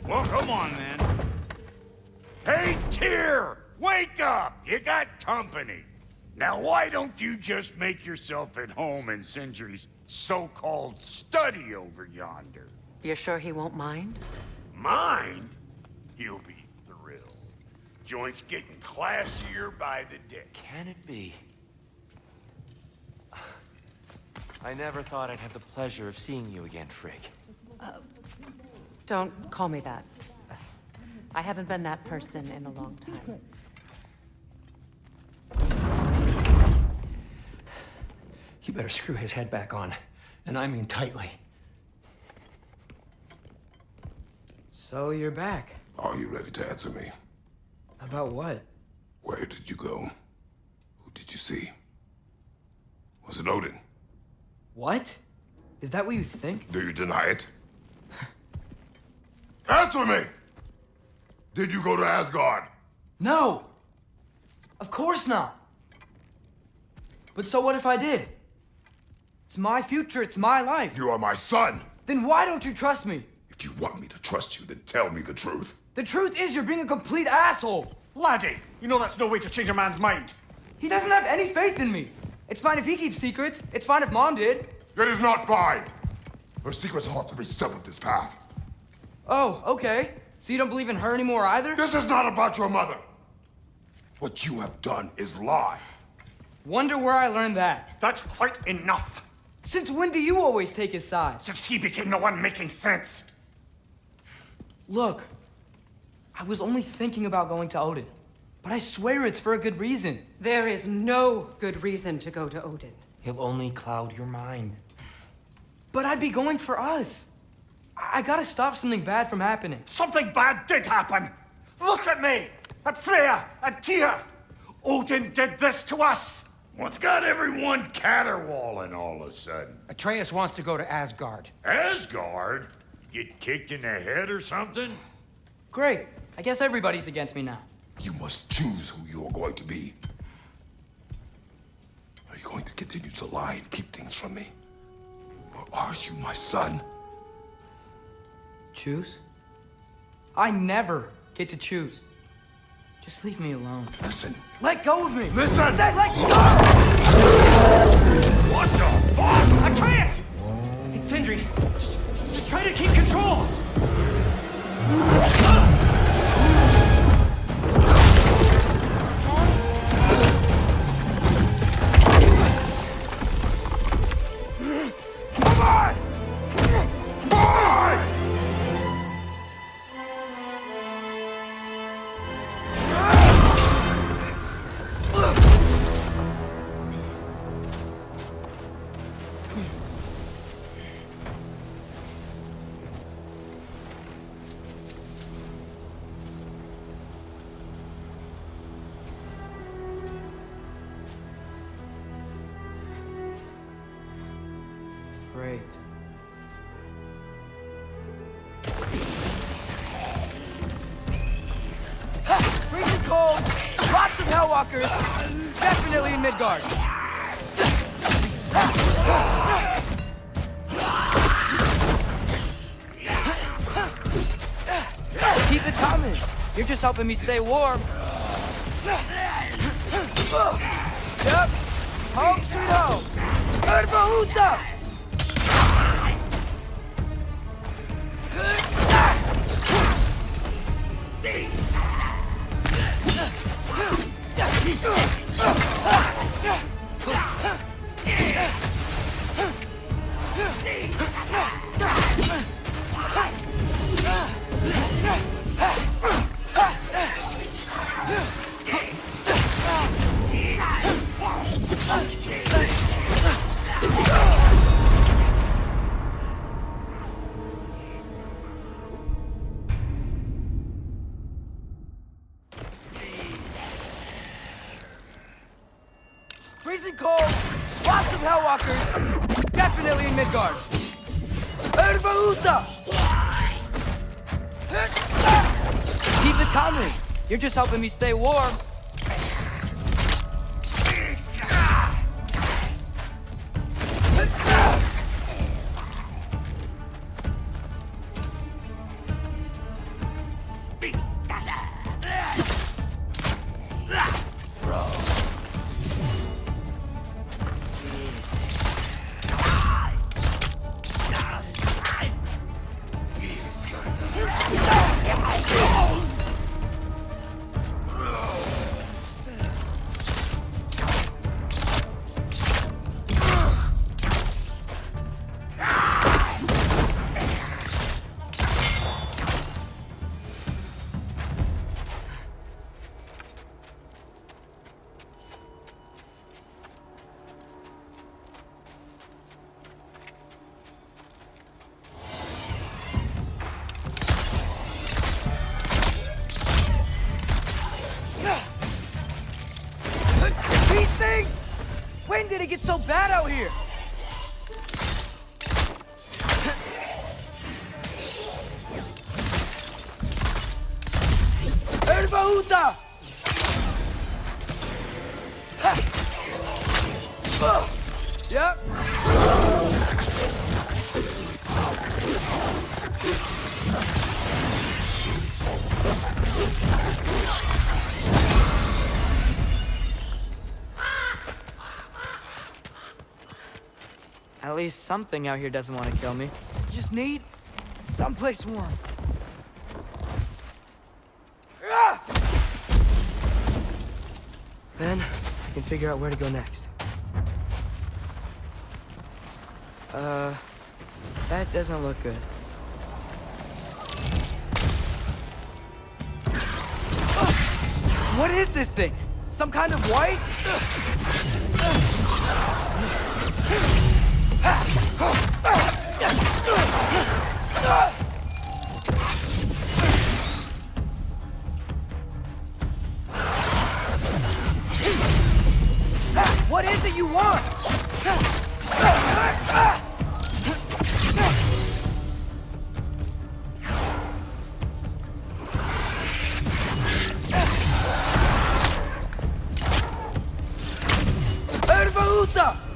Well, come on, then. Hey, Tyr! Wake up! You got company. Now, why don't you just make yourself at home in Sindri's so-called study over yonder? You're sure he won't mind? Mind? He'll be thrilled. Joint's getting classier by the day. Can it be? I never thought I'd have the pleasure of seeing you again, Frigg. Don't call me that. I haven't been that person in a long time. You better screw his head back on, and I mean tightly. So you're back. Are you ready to answer me? About what? Where did you go? Who did you see? Was it Odin? What? Is that what you think? Do you deny it? Answer me! Did you go to Asgard? No! Of course not! But so what if I did? It's my future, it's my life. You are my son! Then why don't you trust me? If you want me to trust you, then tell me the truth. The truth is you're being a complete asshole! Laddie, you know that's no way to change a man's mind. He doesn't have any faith in me. It's fine if he keeps secrets. It's fine if Mom did. It is not fine! Her secrets haunt every step of this path. Oh, okay. So you don't believe in her anymore either? This is not about your mother! What you have done is lie. Wonder where I learned that. That's quite enough. Since when do you always take his side? Since he became the one making sense. Look, I was only thinking about going to Odin, but I swear it's for a good reason. There is no good reason to go to Odin. He'll only cloud your mind. But I'd be going for us. I gotta stop something bad from happening. Something bad did happen. Look at me, at Freya, and Tyr. Odin did this to us. What's got everyone caterwauling all of a sudden? Atreus wants to go to Asgard. Asgard? Get kicked in the head or something? Great. I guess everybody's against me now. You must choose who you are going to be. Are you going to continue to lie and keep things from me? Or are you my son? Choose? I never get to choose. Just leave me alone. Listen. Let go of me! Listen! I said let go! What the fuck? Atreus! It's Sindri. Just try to keep control. Come on! Boy! Great. Freezing cold, lots of Hellwalkers, definitely in Midgard. Keep it coming. You're just helping me stay warm. Yep. Home sweet home. Urbahusa! Freezing cold, lots of Hellwalkers, definitely in Midgard. Urbahusa! Keep it coming. You're just helping me stay warm. These things! When did it get so bad out here? Erbaúta! Yep. At least something out here doesn't want to kill me. Just need someplace warm. Then I can figure out where to go next. That doesn't look good. What is this thing? Some kind of white? What is it you want? Erbaúta!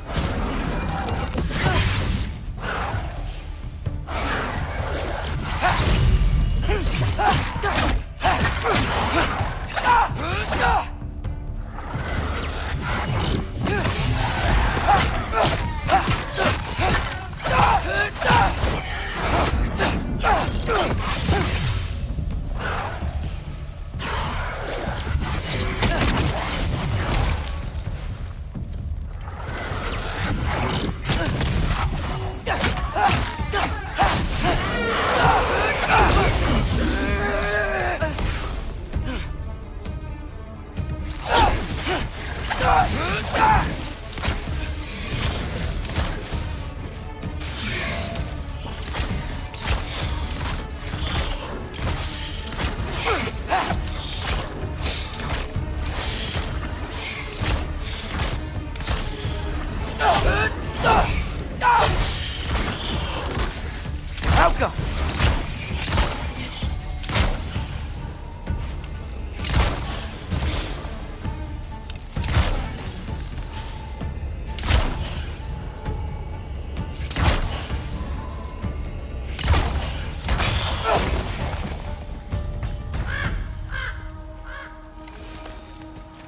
Alka!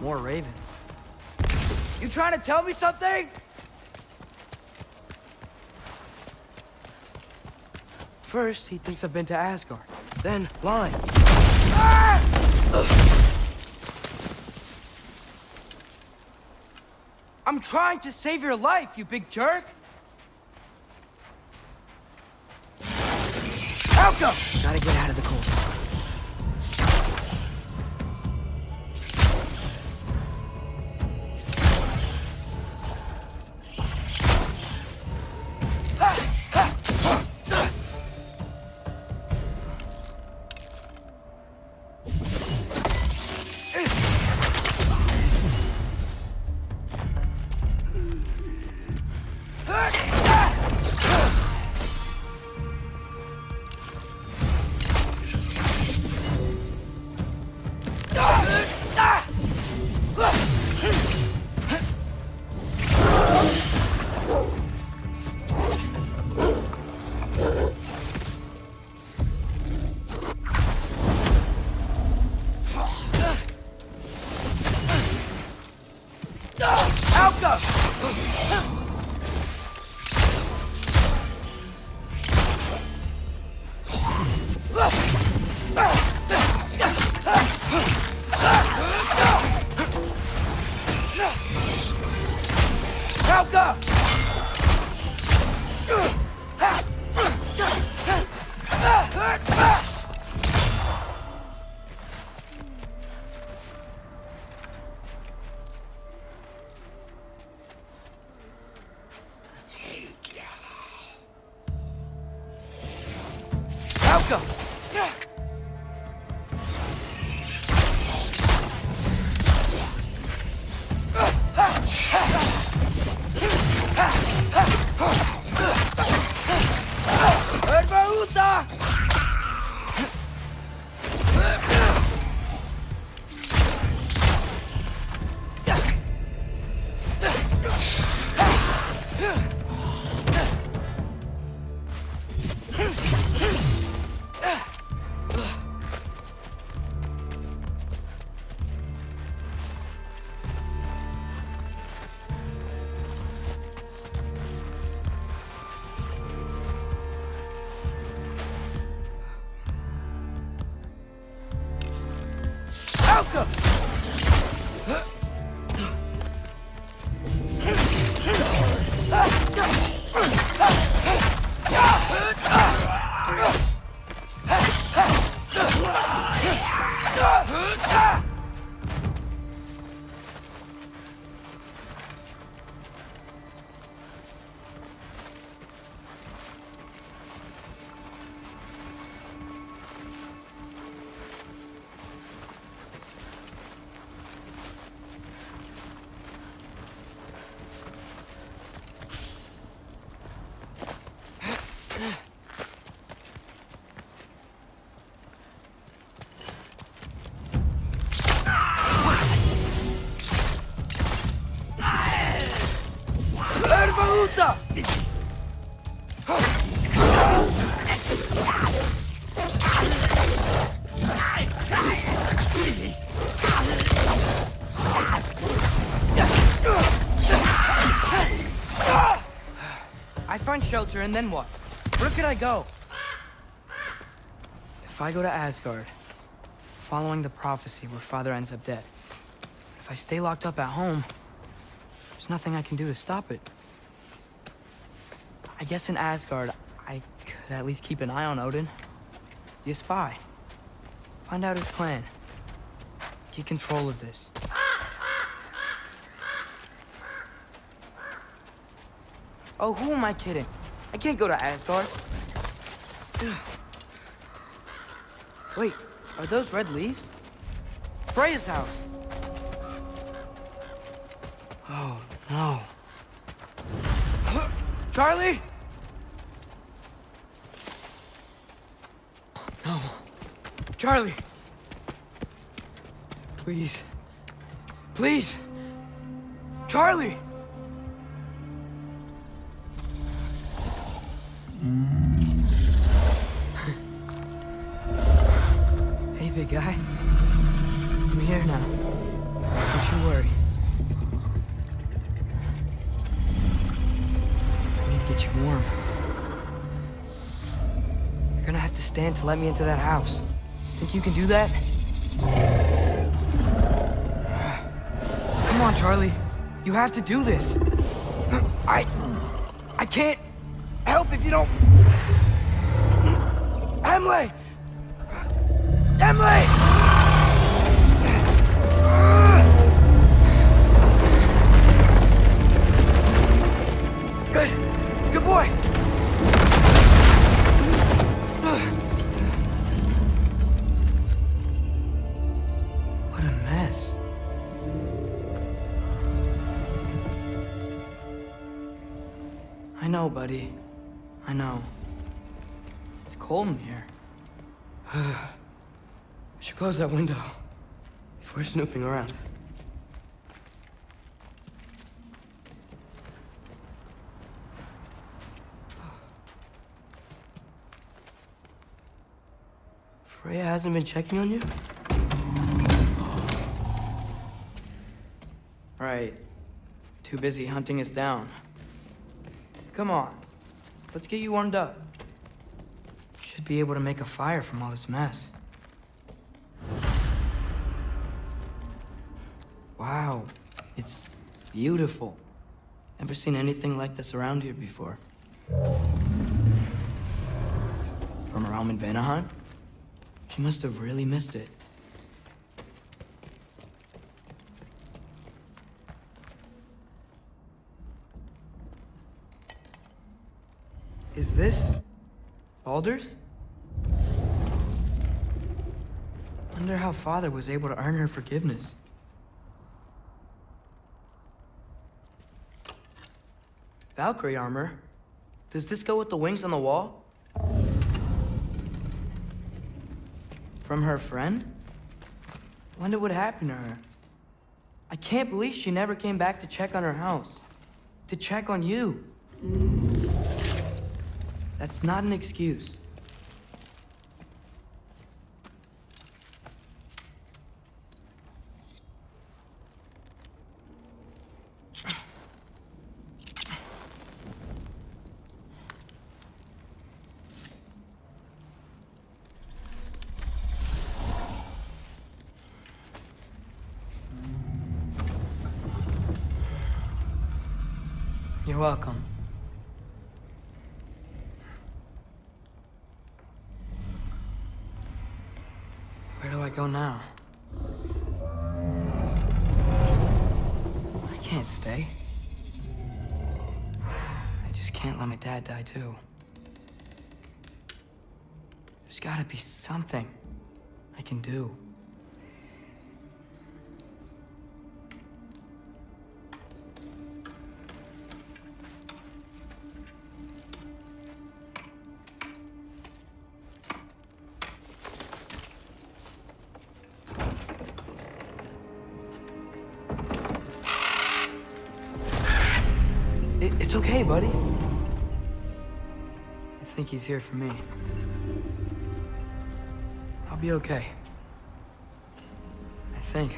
More ravens. You trying to tell me something? First, he thinks I've been to Asgard. Then, lying. I'm trying to save your life, you big jerk! Alka! Gotta get out of the cold. Valka! I find shelter, and then what? Where could I go? If I go to Asgard, following the prophecy where Father ends up dead, if I stay locked up at home, there's nothing I can do to stop it. I guess in Asgard, I could at least keep an eye on Odin. Be a spy. Find out his plan. Get control of this. Oh, who am I kidding? I can't go to Asgard. Wait, are those red leaves? Freya's house. Oh, no. Charlie? No. Charlie. Please. Please. Charlie! Hey, big guy. I'm here now. Don't you worry. I need to get you warm. You're gonna have to stand to let me into that house. Think you can do that? Come on, Charlie. You have to do this. I can't help if you don't... Emily! Emily! Good boy! What a mess. I know, buddy. I know. It's cold in here. I should close that window before snooping around. Freya hasn't been checking on you? Right. Too busy hunting us down. Come on. Let's get you warmed up. Should be able to make a fire from all this mess. Wow. It's beautiful. Never seen anything like this around here before. From her home in Vanaheim? She must have really missed it. Is this Baldur's? Wonder how Father was able to earn her forgiveness. Valkyrie armor? Does this go with the wings on the wall? From her friend? Wonder what happened to her. I can't believe she never came back to check on her house. To check on you. That's not an excuse. You're welcome. Where do I go now? I can't stay. I just can't let my dad die too. There's gotta be something I can do. It's okay, buddy. I think he's here for me. I'll be okay. I think.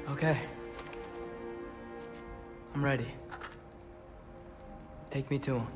Okay. I'm ready. Take me to him.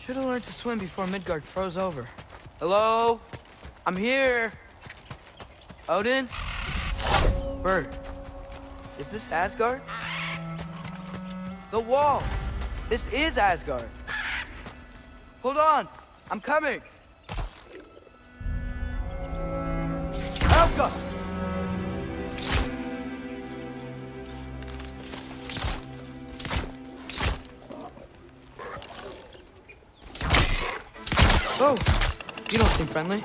Should have learned to swim before Midgard froze over. Hello? I'm here. Odin? Bird. Is this Asgard? The wall. This is Asgard. Hold on. I'm coming. Helga! Oh, you don't seem friendly.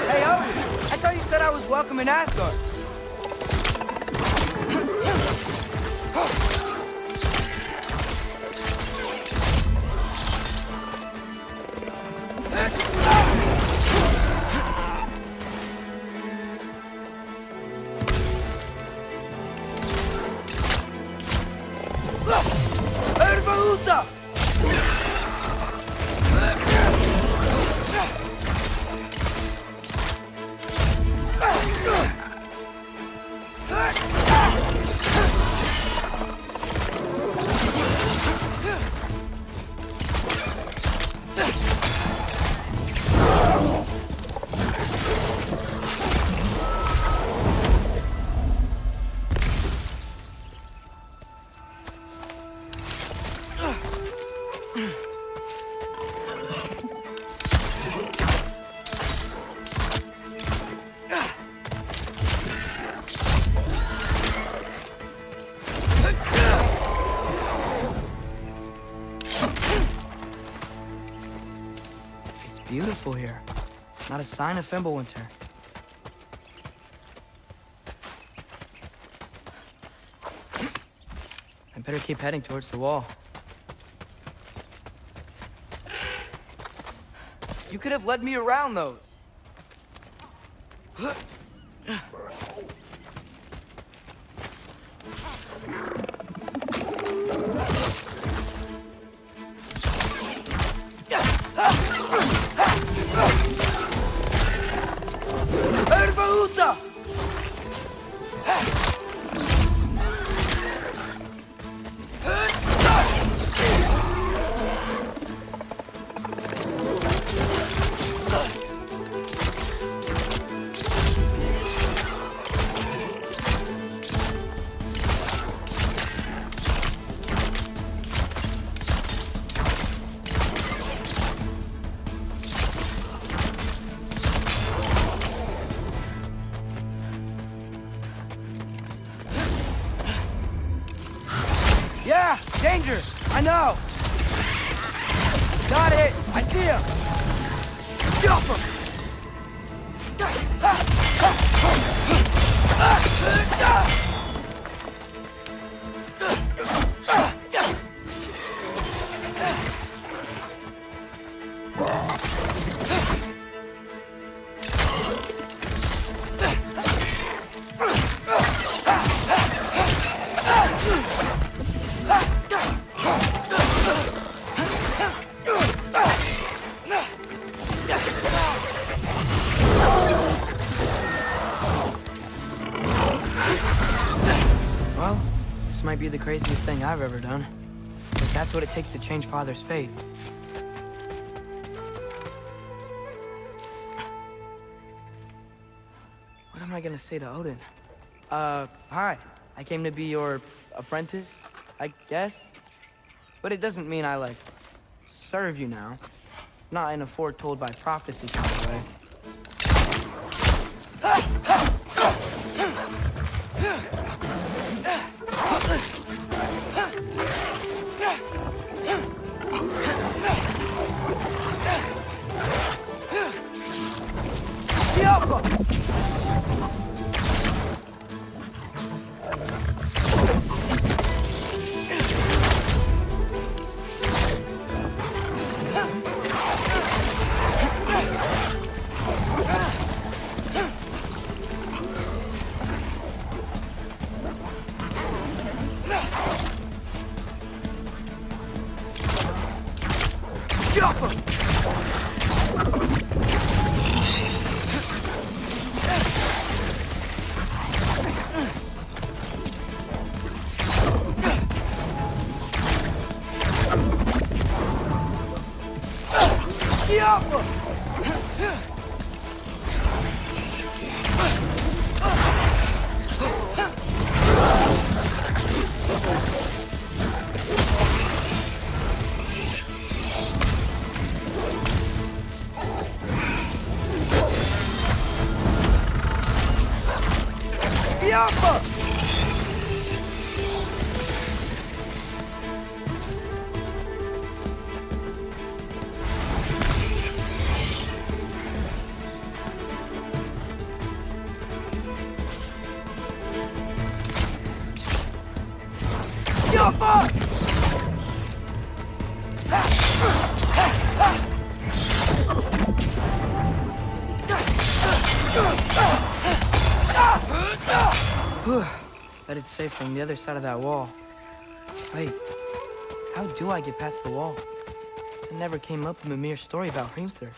Hey, Odin, I thought you said I was welcome in Asgard. Beautiful here. Not a sign of Fimbulwinter. I better keep heading towards the wall. You could have led me around those. Yeah, danger! I know! Got it! I see him! Jump him! Well, this might be the craziest thing I've ever done. But that's what it takes to change Father's fate. What am I gonna say to Odin? Hi. I came to be your apprentice, I guess? But it doesn't mean I, like, serve you now. Not in a foretold by prophecy kind of way. Bet it's safe from the other side of that wall. Wait, how do I get past the wall? It never came up in Mimir's story about Hrimthur.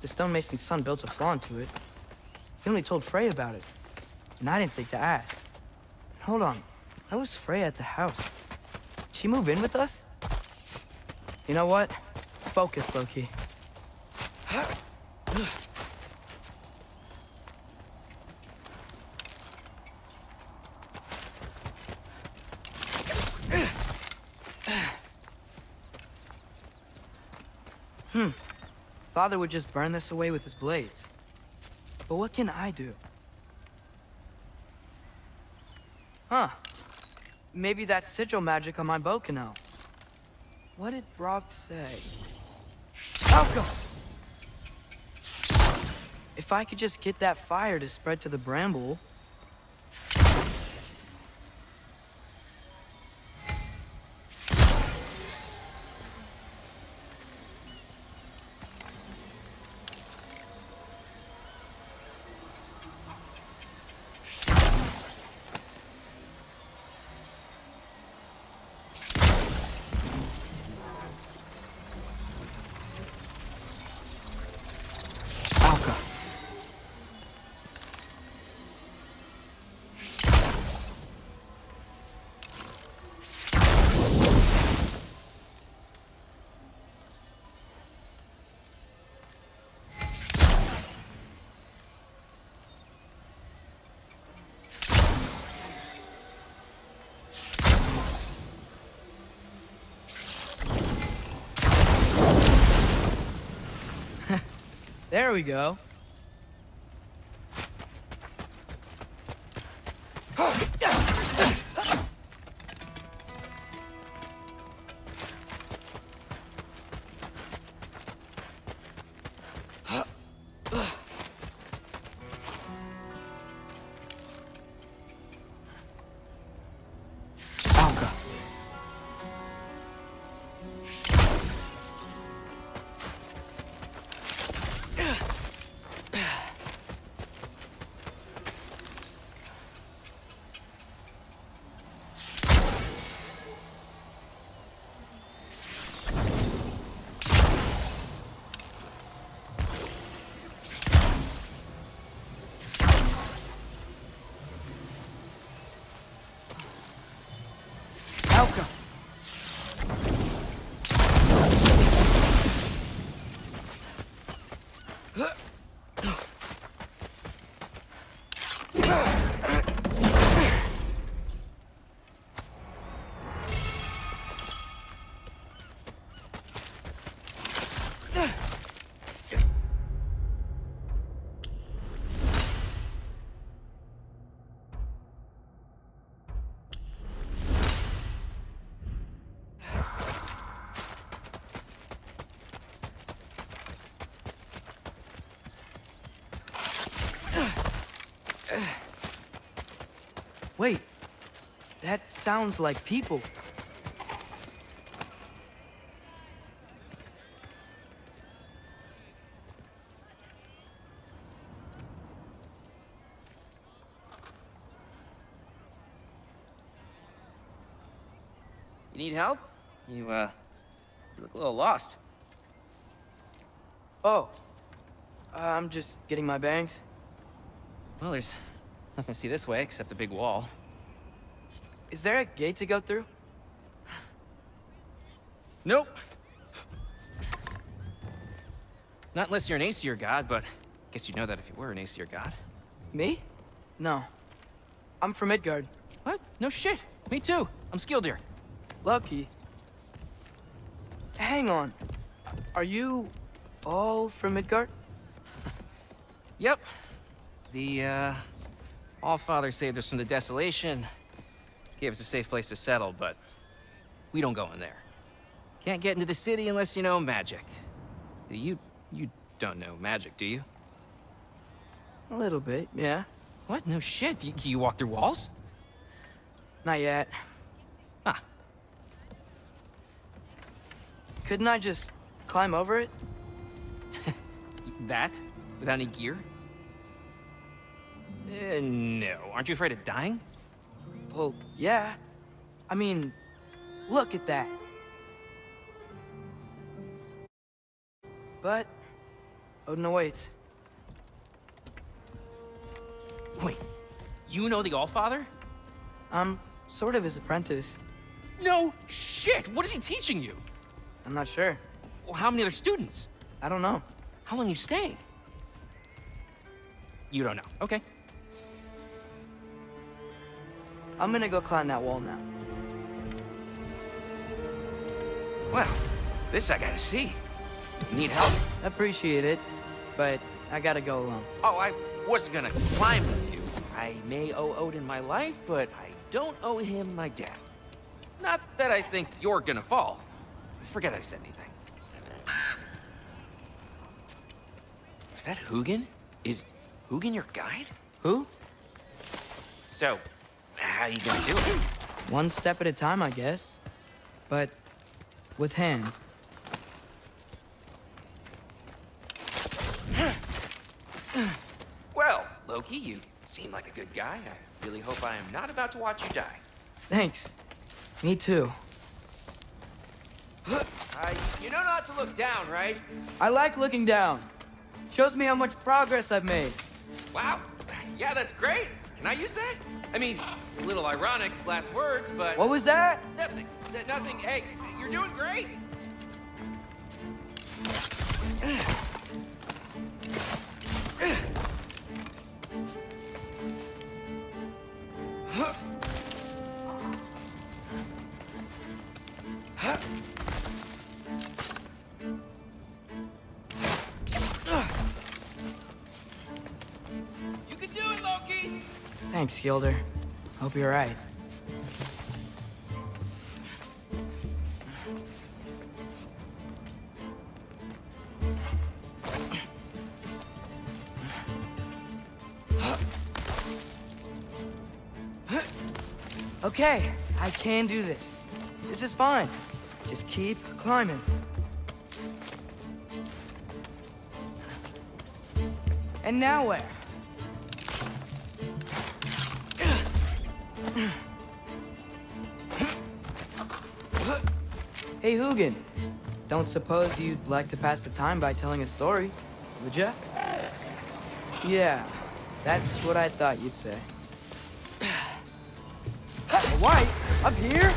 The stonemason's son built a flaw into it. He only told Frey about it, and I didn't think to ask. Hold on, how was Frey at the house? Did she move in with us? You know what? Focus, Loki. Father would just burn this away with his blades. But what can I do? Huh. Maybe that's sigil magic on my bow can help. What did Brock say? Malcolm! If I could just get that fire to spread to the bramble... There we go. Alka. Wait, that sounds like people. You need help? You look a little lost. Oh, I'm just getting my bearings. Well, there's nothing to see this way except the big wall. Is there a gate to go through? Nope. Not unless you're an Aesir god, but I guess you'd know that if you were an Aesir god. Me? No. I'm from Midgard. What? No shit. Me too. I'm Skildir. Lucky. Hang on. Are you all from Midgard? Yep. The, All-Father saved us from the desolation. Gave us a safe place to settle, but we don't go in there. Can't get into the city unless you know magic. You don't know magic, do you? A little bit, yeah. What? No shit. You walk through walls? Not yet. Ah. Couldn't I just climb over it? That? Without any gear? No. Aren't you afraid of dying? Well, yeah. I mean, look at that. But Odin awaits. Wait, you know the All-Father? I'm sort of his apprentice. No shit! What is he teaching you? I'm not sure. Well, how many other students? I don't know. How long you staying? You don't know. Okay. I'm gonna go climb that wall now. Well, this I gotta see. Need help? Appreciate it, but I gotta go alone. Oh, I wasn't gonna climb with you. I may owe Odin my life, but I don't owe him my death. Not that I think you're gonna fall. Forget I said anything. Is that Hugin? Is Hugin your guide? Who? So, how you gonna do it? One step at a time, I guess. But with hands. Well, Loki, you seem like a good guy. I really hope I am not about to watch you die. Thanks. Me too. You know not to look down, right? I like looking down. Shows me how much progress I've made. Wow. Yeah, that's great. Can I use that? I mean, a little ironic, last words, but... What was that? Nothing. Nothing. Hey, you're doing great. Thanks, Gilder. Hope you're right. Okay, I can do this. This is fine. Just keep climbing. And now where? Hey, Hugin. Don't suppose you'd like to pass the time by telling a story, would ya? Yeah, that's what I thought you'd say. White, up here?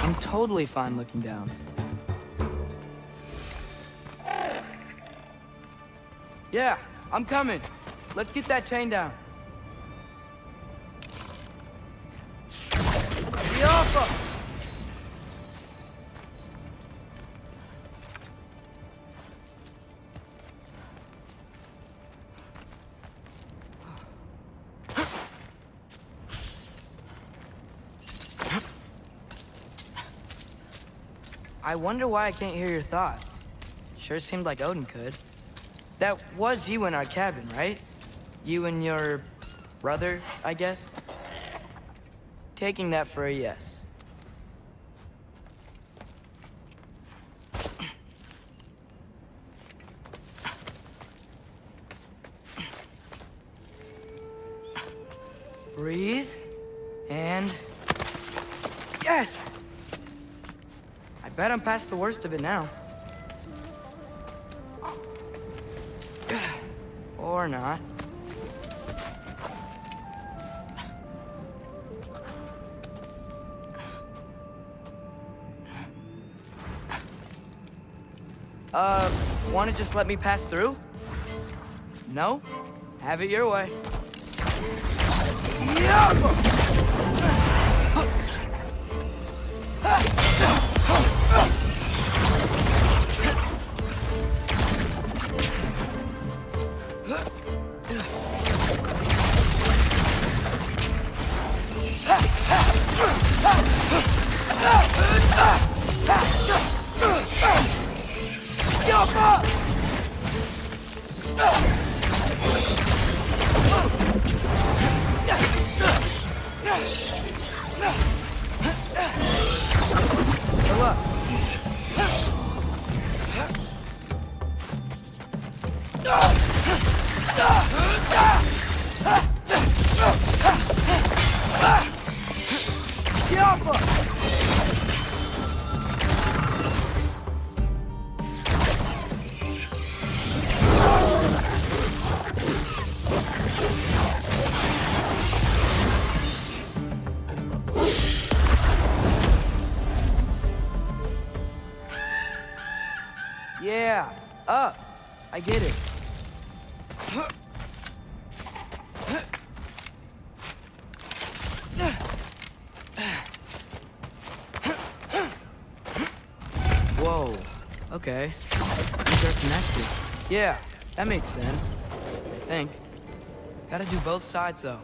I'm totally fine looking down. Yeah, I'm coming. Let's get that chain down. Yoppa! I wonder why I can't hear your thoughts. Sure seemed like Odin could. That was you in our cabin, right? You and your brother, I guess? Taking that for a yes. Breathe, and... yes! I bet I'm past the worst of it now. Or not. Wanna just let me pass through? No? Have it your way. Yeah, up. I get it. Whoa. Okay. These are connected. Yeah, that makes sense. I think. Gotta do both sides, though.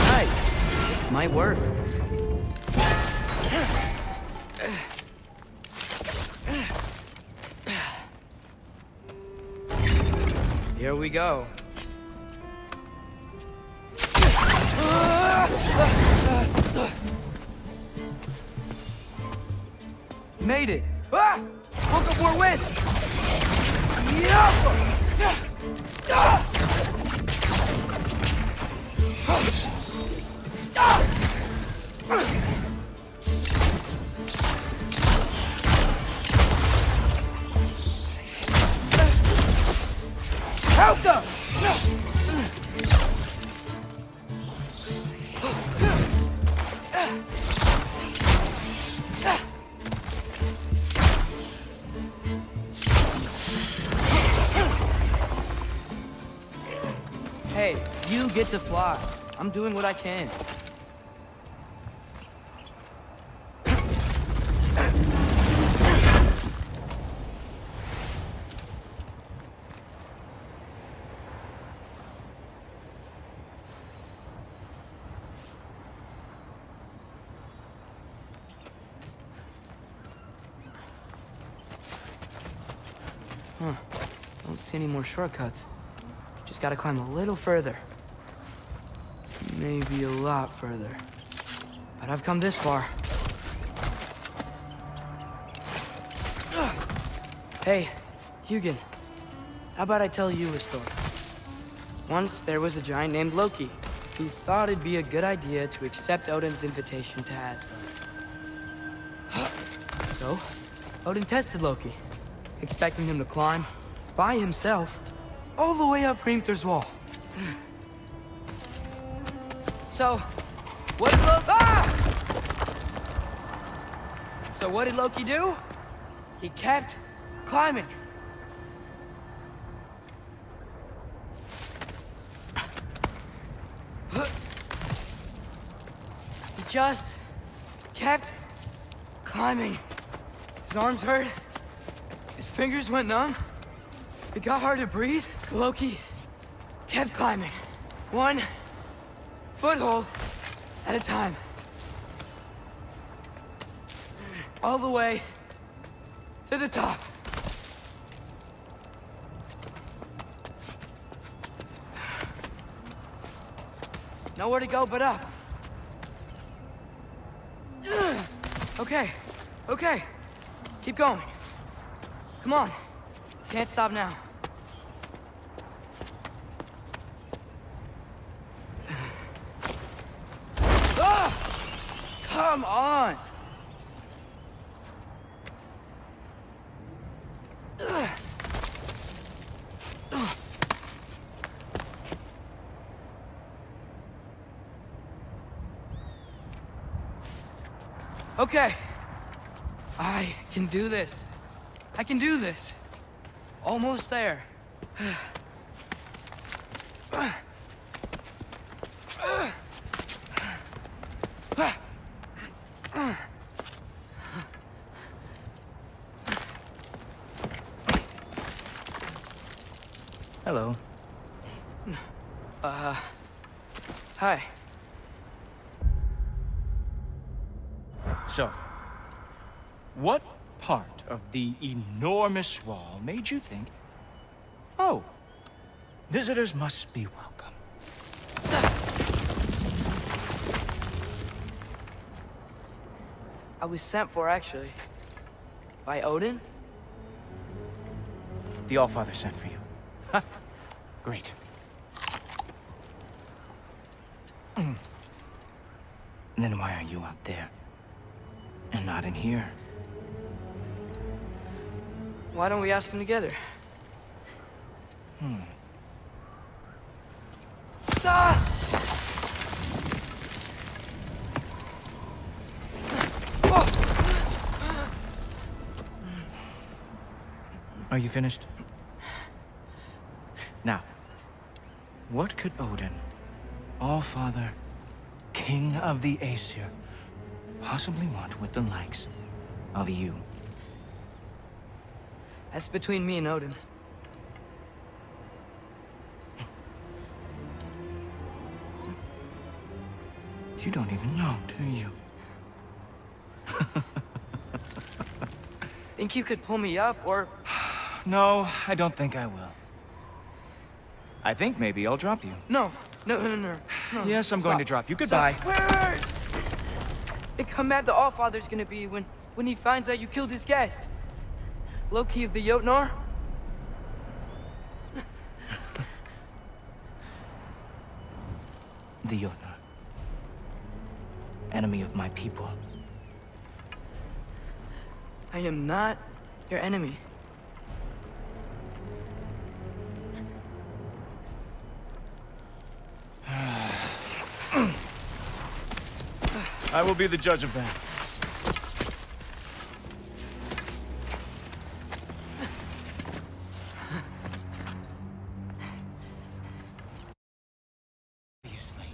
Nice. This might work. Here we go. Made it! Ah! Woke up more wind! Help them! Hey, you get to fly. I'm doing what I can. Don't see any more shortcuts. Just gotta climb a little further. Maybe a lot further. But I've come this far. Hey, Hugin. How about I tell you a story? Once there was a giant named Loki who thought it'd be a good idea to accept Odin's invitation to Asgard. So, Odin tested Loki, expecting him to climb by himself all the way up Hrimthur's wall. So, what did Loki do? He kept climbing. He just kept climbing. His arms hurt. His fingers went numb. It got hard to breathe. Loki kept climbing. One foothold at a time. All the way to the top. Nowhere to go but up. Okay, okay. Keep going. Come on. Can't stop now. Come on! Okay. I can do this. I can do this. Almost there. Hello. Hi. So, what part of the enormous wall made you think, oh, visitors must be welcome? I was sent for, actually. By Odin? The Allfather sent for you. Ha! Great. Then why are you out there? And not in here? Why don't we ask him together? Ah! Are you finished? Now, what could Odin, Allfather, King of the Aesir, possibly want with the likes of you? That's between me and Odin. You don't even know, do you? Think you could pull me up, or... No, I don't think I will. I think maybe I'll drop you. No. No. Yes, I'm going to drop you. Goodbye. Wait. Think how mad the Allfather's gonna be when he finds out you killed his guest. Loki of the Jotnar? The Jotnar. Enemy of my people. I am not your enemy. I will be the judge of that. Obviously.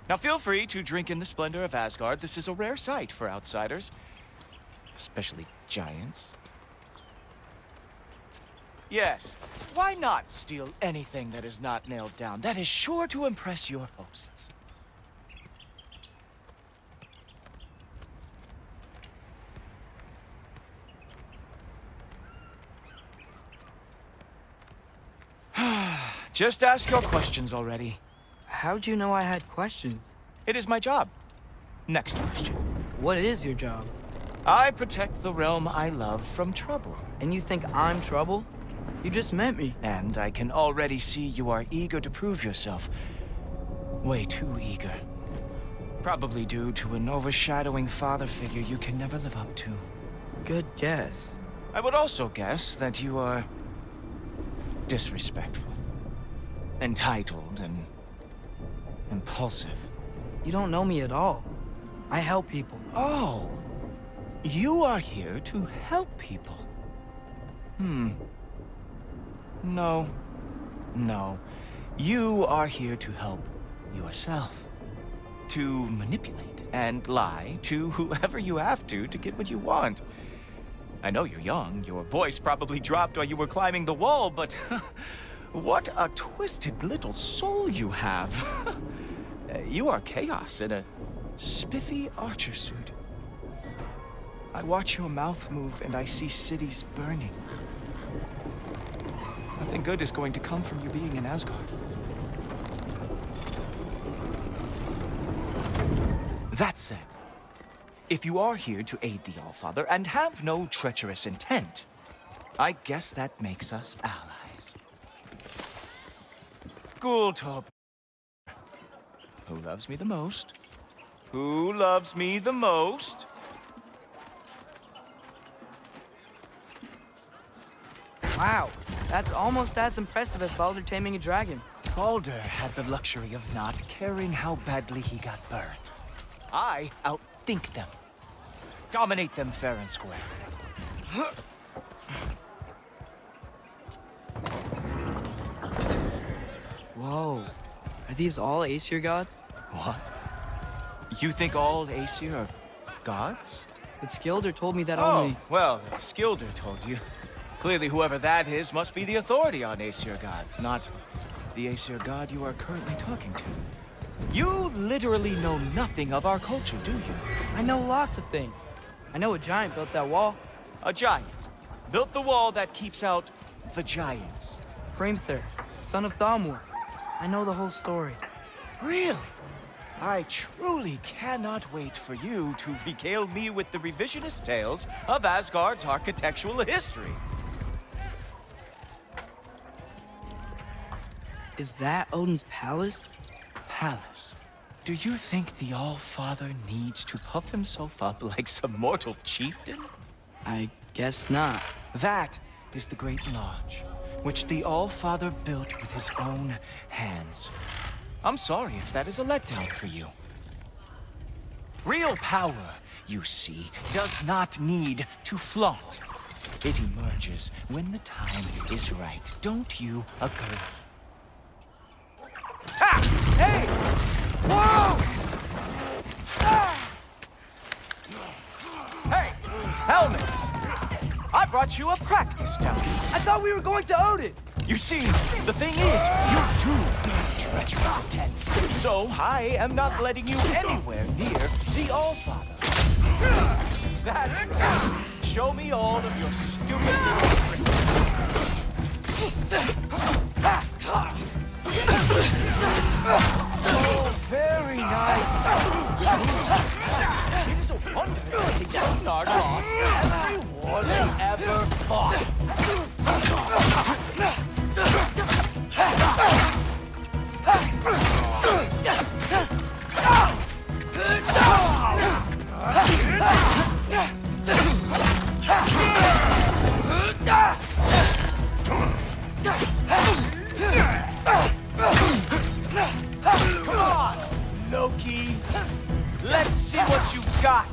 Now feel free to drink in the splendor of Asgard. This is a rare sight for outsiders, especially giants. Yes, why not steal anything that is not nailed down? That is sure to impress your hosts. Just ask your questions already. How'd you know I had questions? It is my job. Next question. What is your job? I protect the realm I love from trouble. And you think I'm trouble? You just met me. And I can already see you are eager to prove yourself. Way too eager. Probably due to an overshadowing father figure you can never live up to. Good guess. I would also guess that you are disrespectful, entitled, and impulsive. You don't know me at all. I help people. Oh, you are here to help people. No. You are here to help yourself. To manipulate and lie to whoever you have to get what you want. I know you're young. Your voice probably dropped while you were climbing the wall, but what a twisted little soul you have. You are chaos in a spiffy archer suit. I watch your mouth move and I see cities burning. Nothing good is going to come from you being in Asgard. That said, if you are here to aid the Allfather and have no treacherous intent, I guess that makes us allies. Gultorp. Who loves me the most? Who loves me the most? Wow, that's almost as impressive as Baldur taming a dragon. Baldur had the luxury of not caring how badly he got burned. I outthink them. Dominate them fair and square. Whoa. Are these all Aesir gods? What? You think all Aesir are gods? But Skilder told me that only... well, if Skilder told you, clearly whoever that is must be the authority on Aesir gods, not the Aesir god you are currently talking to. You literally know nothing of our culture, do you? I know lots of things. I know a giant built that wall. A giant built the wall that keeps out the giants. Hrimthur, son of Thamur. I know the whole story. Really? I truly cannot wait for you to regale me with the revisionist tales of Asgard's architectural history. Is that Odin's palace? Palace? Do you think the All-Father needs to puff himself up like some mortal chieftain? I guess not. That is the Great Lodge, which the All-Father built with his own hands. I'm sorry if that is a letdown for you. Real power, you see, does not need to flaunt. It emerges when the time is right. Don't you agree? Ha! Hey! Whoa! Ah! Hey! Helmets! I brought you a practice down. I thought we were going to Odin! You see, the thing is, you do have treacherous intent. So I am not letting you anywhere near the All-Father. That's right. show me all of your stupid little tricks. Oh, very nice. It is a wonder that the Ragnar lost every war they ever fought. Come on, Loki. Let's see what you got.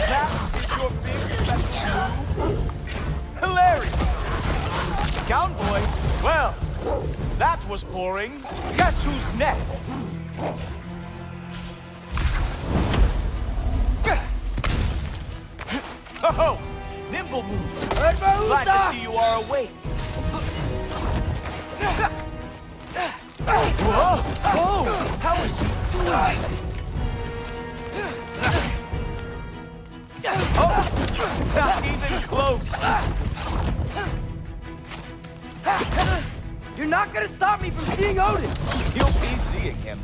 That is your big special move? Hilarious! Cowboy, well, that was boring. Guess who's next? Oh, nimble move. Glad to see you are awake. Whoa! Oh, how is he doing? Oh, not even close. You're not gonna stop me from seeing Odin! You'll be seeing him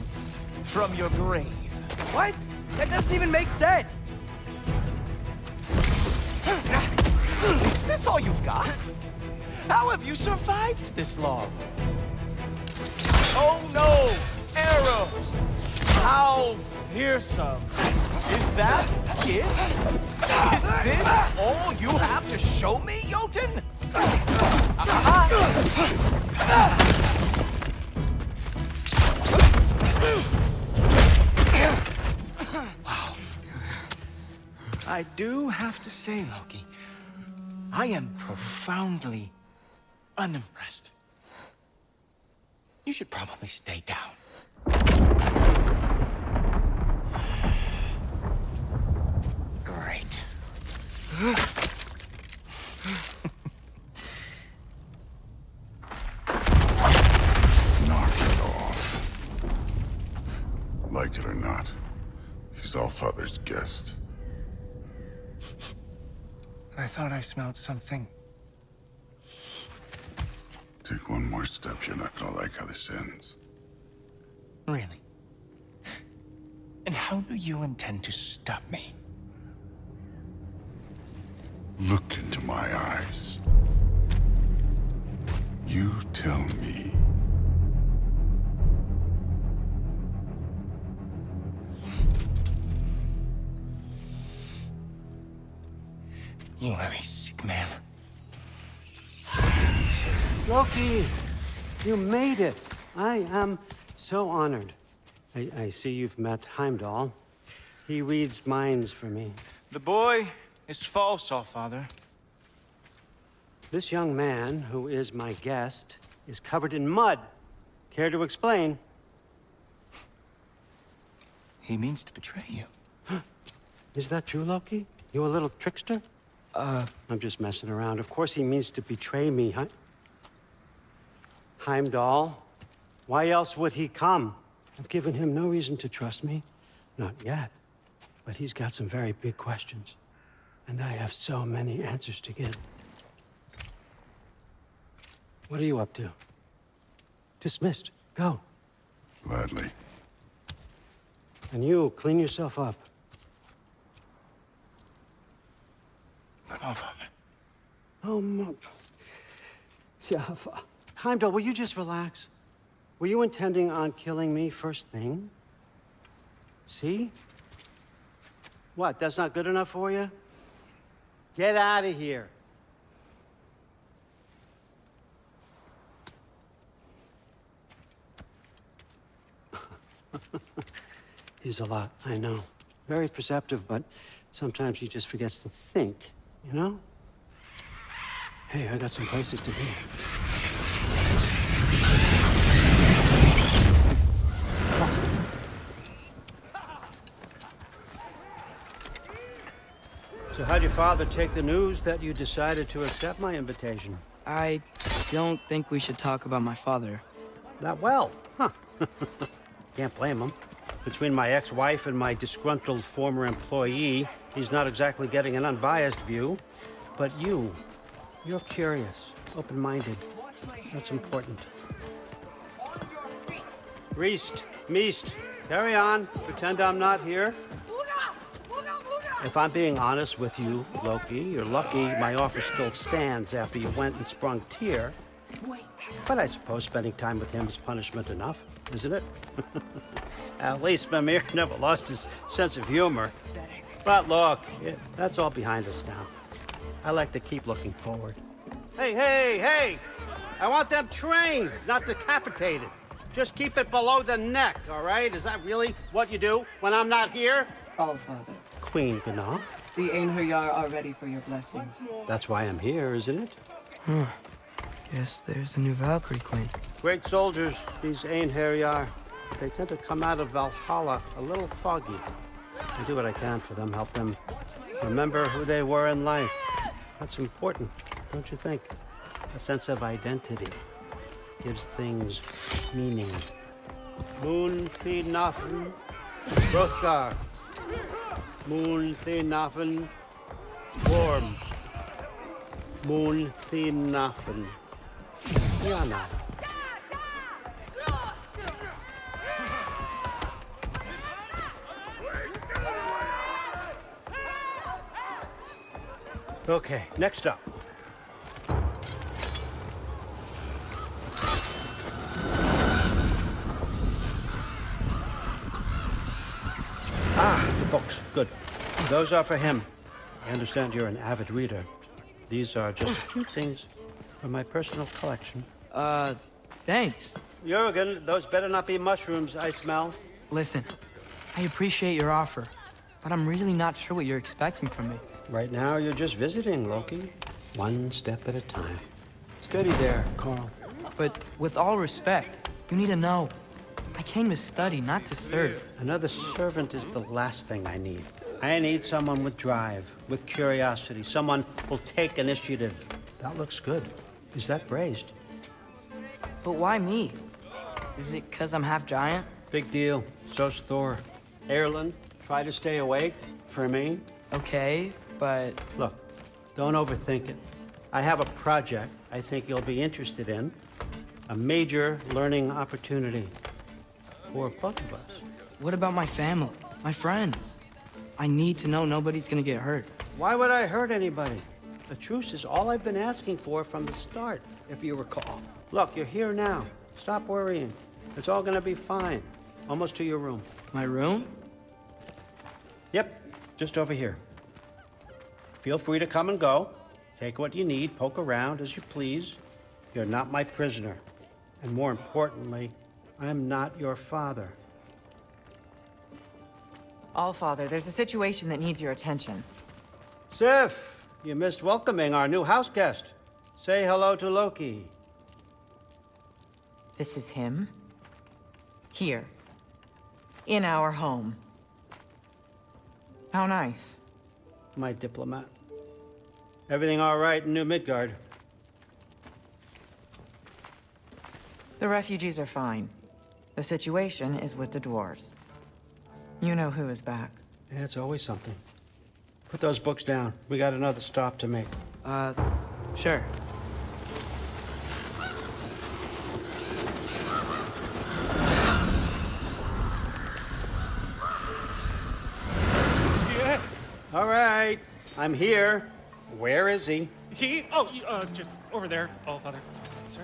from your grave. What? That doesn't even make sense! Is this all you've got? How have you survived this long? Oh no! Arrows! How fearsome! Is that it? Is this all you have to show me, Jotun? Wow. I do have to say, Loki, I am profoundly unimpressed. You should probably stay down. Great. Knock it off. Like it or not, he's Allfather's guest. I thought I smelled something. Take one more step, you're not gonna like how this ends. Really? And how do you intend to stop me? Look into my eyes. You tell me. You are a sick man. Loki, you made it. I am so honored. I see you've met Heimdall. He reads minds for me. The boy is false, Allfather. This young man, who is my guest, is covered in mud. Care to explain? He means to betray you. Is that true, Loki? You a little trickster? I'm just messing around. Of course he means to betray me, huh? Heimdall? Why else would he come? I've given him no reason to trust me. Not yet. But he's got some very big questions. And I have so many answers to give. What are you up to? Dismissed. Go. Gladly. And you, clean yourself up. But Allfather. Oh, Heimdall, will you just relax? Were you intending on killing me first thing? See? What, that's not good enough for you? Get out of here. He's a lot, I know. Very perceptive, but sometimes he just forgets to think, you know? Hey, I got some places to be. So how'd How'd your father take the news that you decided to accept my invitation? I don't think we should talk about my father. Not well, huh? Can't blame him. Between my ex-wife and my disgruntled former employee, he's not exactly getting an unbiased view. But you're curious, open-minded. That's important. Reist, Meest, carry on. Pretend I'm not here. If I'm being honest with you, Loki, you're lucky my offer still stands after you went and sprung Tyr. But I suppose spending time with him is punishment enough, isn't it? At least Mimir never lost his sense of humor. But look, that's all behind us now. I like to keep looking forward. Hey! I want them trained, not decapitated. Just keep it below the neck, all right? Is that really what you do when I'm not here? All Father. Queen Gná. The Einherjar are ready for your blessings. That's why I'm here, isn't it? Guess there's a new Valkyrie Queen. Great soldiers, these Einherjar. They tend to come out of Valhalla a little foggy. I do what I can for them, help them remember who they were in life. That's important, don't you think? A sense of identity gives things meaning. Moon Thinafen, Hrothgar. Moon Thinafen, Worm. Moon Thinafen, Yana. Okay, next up. The books. Good. Those are for him. I understand you're an avid reader. These are just a few things from my personal collection. Thanks. Jurgen, those better not be mushrooms I smell. Listen, I appreciate your offer, but I'm really not sure what you're expecting from me. Right now, you're just visiting, Loki. One step at a time. Steady there, Carl. But with all respect, you need to know. I came to study, not to serve. Another servant is the last thing I need. I need someone with drive, with curiosity, someone who'll take initiative. That looks good. Is that braised? But why me? Is it because I'm half giant? Big deal. So's Thor. Erlen, try to stay awake for me. Okay, but... Look, don't overthink it. I have a project I think you'll be interested in. A major learning opportunity. For both of us. What about my family? My friends? I need to know nobody's gonna get hurt. Why would I hurt anybody? A truce is all I've been asking for from the start, if you recall. Look, you're here now. Stop worrying. It's all gonna be fine. Almost to your room. My room? Yep, just over here. Feel free to come and go. Take what you need, poke around as you please. You're not my prisoner. And more importantly, I'm not your father. All Father, there's a situation that needs your attention. Sif, you missed welcoming our new house guest. Say hello to Loki. This is him. Here. In our home. How nice. My diplomat. Everything all right in New Midgard? The refugees are fine. The situation is with the dwarves. You know who is back. Yeah, it's always something. Put those books down. We got another stop to make. Sure. Yeah. All right. I'm here. Where is he? He? Oh, just over there, All Father. Sir.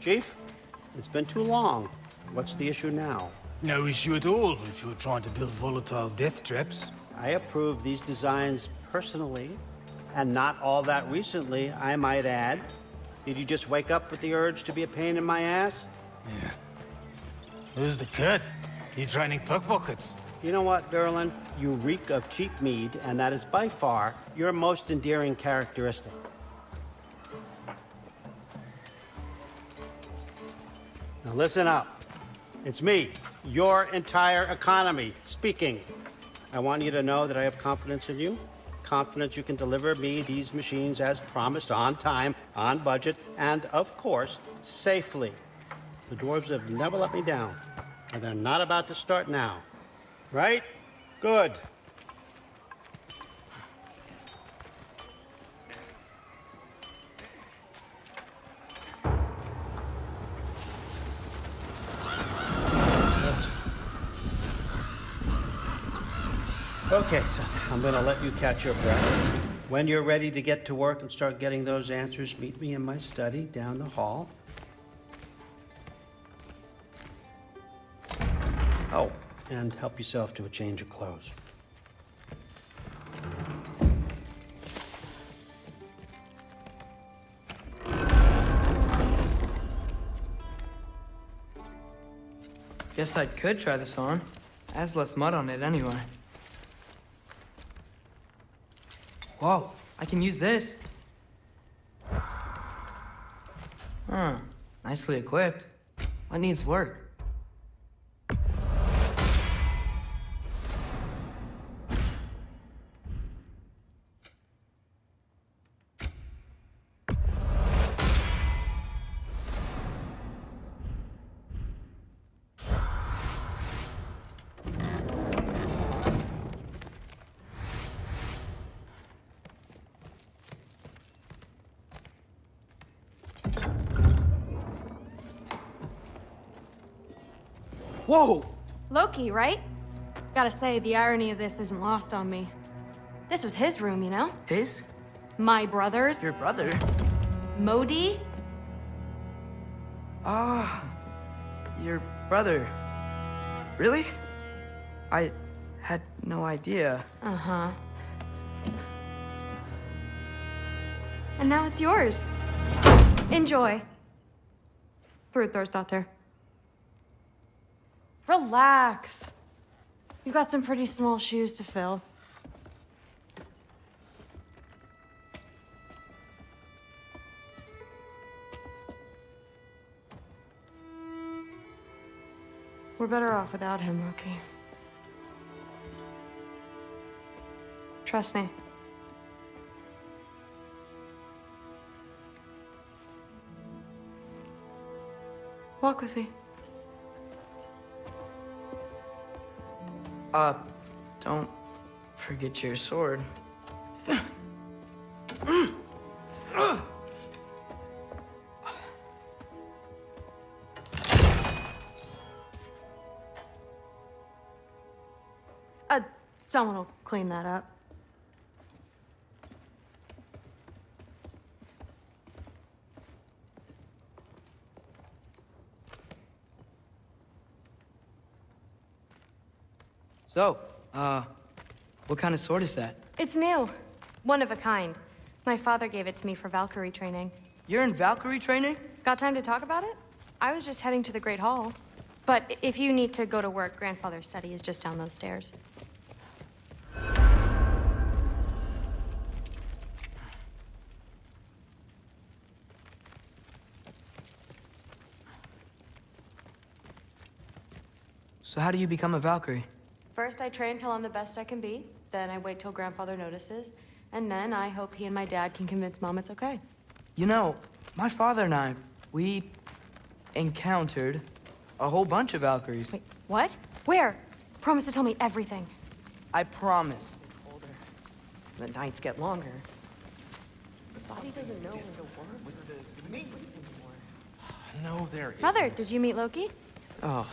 Chief, it's been too long. What's the issue now? No issue at all if you're trying to build volatile death traps. I approve these designs personally, and not all that recently, I might add. Did you just wake up with the urge to be a pain in my ass? Yeah. Who's the cut? You training pickpockets? You know what, Derlin? You reek of cheap mead, and that is by far your most endearing characteristic. Now Now listen up. It's me, your entire economy, speaking. I want you to know that I have confidence in you. Confidence you can deliver me these machines as promised, on time, on budget, and, of course, safely. The dwarves have never let me down, and they're not about to start now. Right? Good. Okay, son, I'm gonna let you catch your breath. When you're ready to get to work and start getting those answers, meet me in my study down the hall. Oh, and help yourself to a change of clothes. Guess I could try this on. It has less mud on it anyway. Whoa, I can use this. Huh, nicely equipped. What needs work? Whoa! Loki, right? Gotta say, the irony of this isn't lost on me. This was his room, you know? His? My brother's. Your brother? Modi? Ah, your brother. Really? I had no idea. Uh-huh. And now it's yours. Enjoy. Brudthorstdotter. Relax. You've got some pretty small shoes to fill. We're better off without him, Loki. Trust me. Walk with me. Don't forget your sword. Someone will clean that up. So, what kind of sword is that? It's new. One of a kind. My father gave it to me for Valkyrie training. You're in Valkyrie training? Got time to talk about it? I was just heading to the Great Hall. But if you need to go to work, Grandfather's study is just down those stairs. So how do you become a Valkyrie? First, I train till I'm the best I can be. Then I wait till Grandfather notices. And then I hope he and my dad can convince Mom it's okay. You know, my father and I, we encountered a whole bunch of Valkyries. Wait, what? Where? Promise to tell me everything. I promise. The nights get longer. The body doesn't know when to work. With me? No, there isn't. Mother, did you meet Loki? Oh,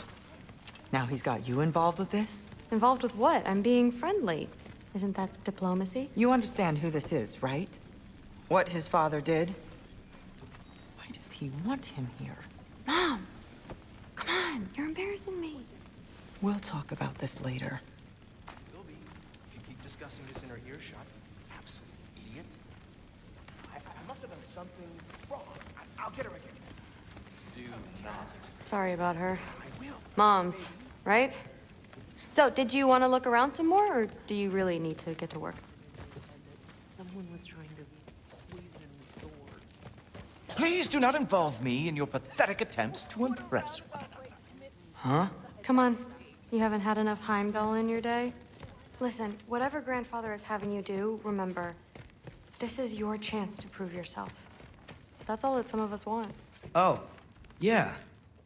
now he's got you involved with this? Involved with what? I'm being friendly. Isn't that diplomacy? You understand who this is, right? What his father did? Why does he want him here? Mom! Come on, you're embarrassing me. We'll talk about this later. Will be, if you keep discussing this in her earshot. Absolute idiot. I must have done something wrong. I'll get her again. Do not. Sorry about her. I will. Mom's, right? So, did you want to look around some more, or do you really need to get to work? Someone was trying to poison Please do not involve me in your pathetic attempts to impress one another. Huh? Come on. You haven't had enough Heimdall in your day? Listen, whatever Grandfather is having you do, remember, this is your chance to prove yourself. That's all that some of us want. Oh, yeah.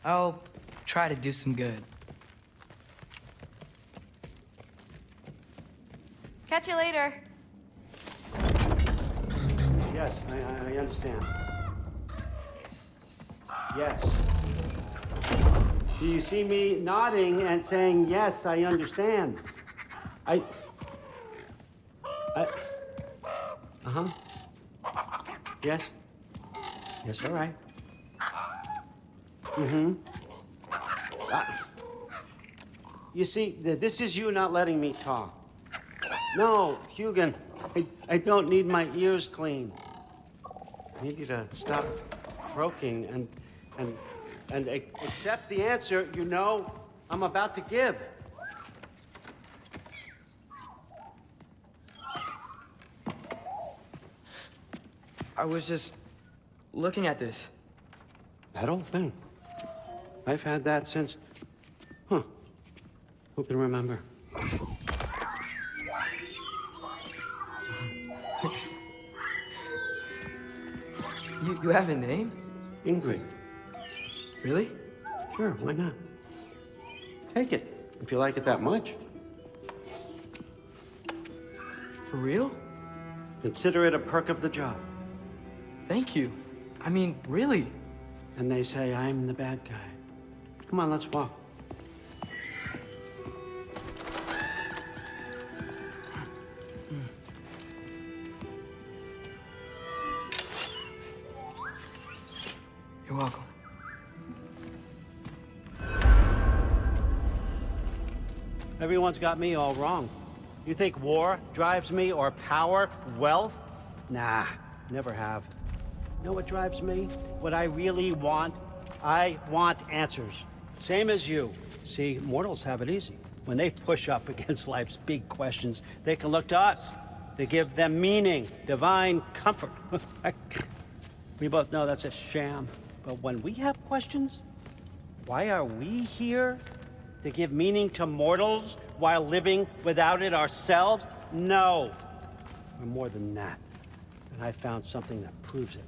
I'll try to do some good. Catch you later. Yes, I understand. Yes. Do you see me nodding and saying, yes, I understand? Uh-huh. Yes. Yes, all right. Mm-hmm. You see, this is you not letting me talk. No, Hugin, I don't need my ears cleaned. I need you to stop croaking and accept the answer you know I'm about to give. I was just looking at this. That old thing. I've had that since... Huh. Who can remember? You have a name? Ingrid. Really? Sure, why not? Take it, if you like it that much. For real? Consider it a perk of the job. Thank you. I mean, really. And they say I'm the bad guy. Come on, let's walk. You're welcome. Everyone's got me all wrong. You think war drives me, or power, wealth? Nah, never have. You know what drives me? What I really want? I want answers. Same as you. See, mortals have it easy. When they push up against life's big questions, they can look to us. They give them meaning, divine comfort. We both know that's a sham. But when we have questions, why are we here? To give meaning to mortals while living without it ourselves? No. We're more than that. And I found something that proves it.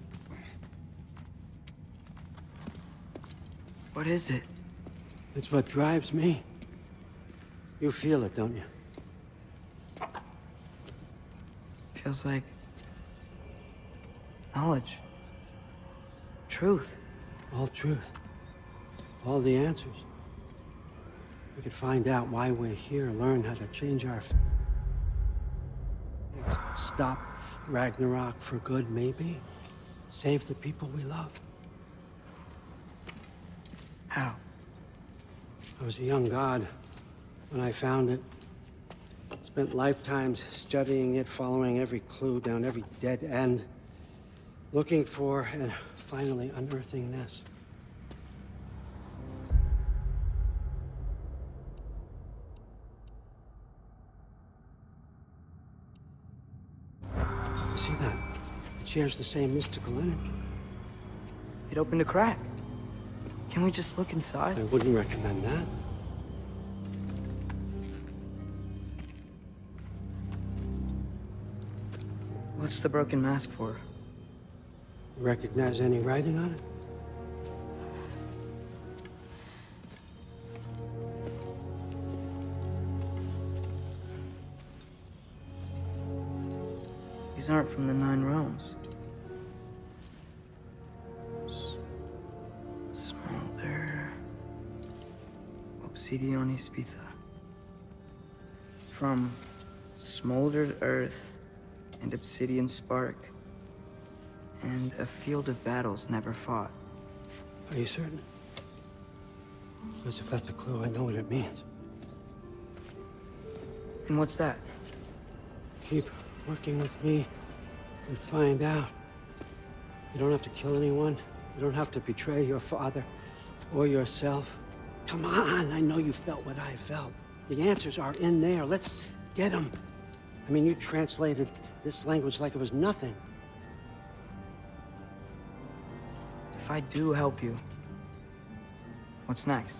What is it? It's what drives me. You feel it, don't you? Feels like knowledge. Truth. All truth. All the answers. We could find out why we're here, learn how to change our stop Ragnarok for good, maybe. Save the people we love. How? I was a young god when I found it. Spent lifetimes studying it, following every clue down every dead end, looking for and finally unearthing this. See that? It shares the same mystical energy. It opened a crack. Can we just look inside? I wouldn't recommend that. What's the broken mask for? Recognize any writing on it? These aren't from the Nine Realms. Smolder. Obsidione Spitha. From smoldered earth and obsidian spark, and a field of battles never fought. Are you certain? Because if that's a clue, I know what it means. And what's that? Keep working with me and find out. You don't have to kill anyone. You don't have to betray your father or yourself. Come on, I know you felt what I felt. The answers are in there. Let's get them. I mean, you translated this language like it was nothing. if I do help you, what's next?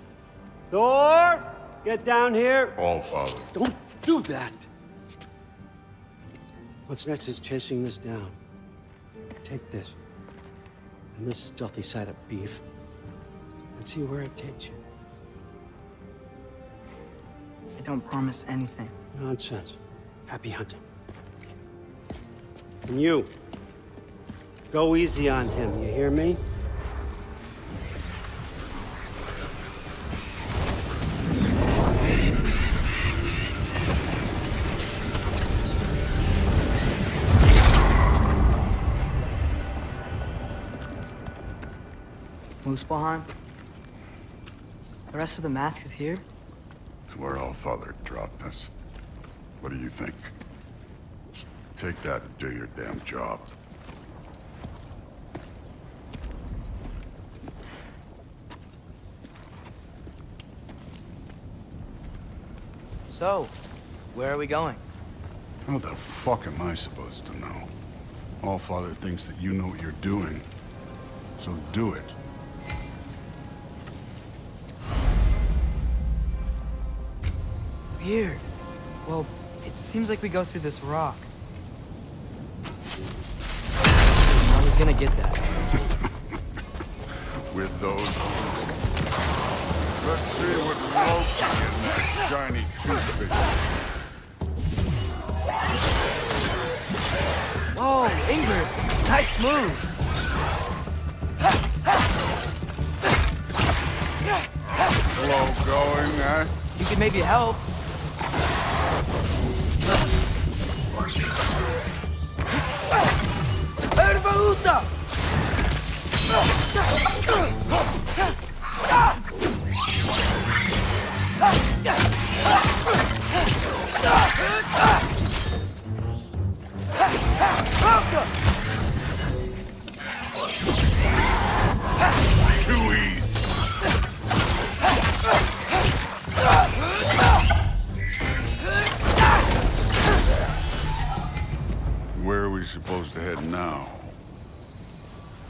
Thor! Get down here! All Father. Don't do that! What's next is chasing this down. Take this, and this stealthy side of beef, and see where it takes you. I don't promise anything. Nonsense. Happy hunting. And you, go easy on him, you hear me? Muspelheim? The rest of the mask is here? It's where All Father dropped us. What do you think? Just take that and do your damn job. So, where are we going? How the fuck am I supposed to know? All Father thinks that you know what you're doing. So do it. Weird. Well, it seems like we go through this rock. I was gonna get that. With those... Let's see what Loki in that shiny toothpick. Whoa, Ingrid! Nice move! Slow going, eh? You could maybe help. Ervaluta! Too easy. Where are we supposed to head now?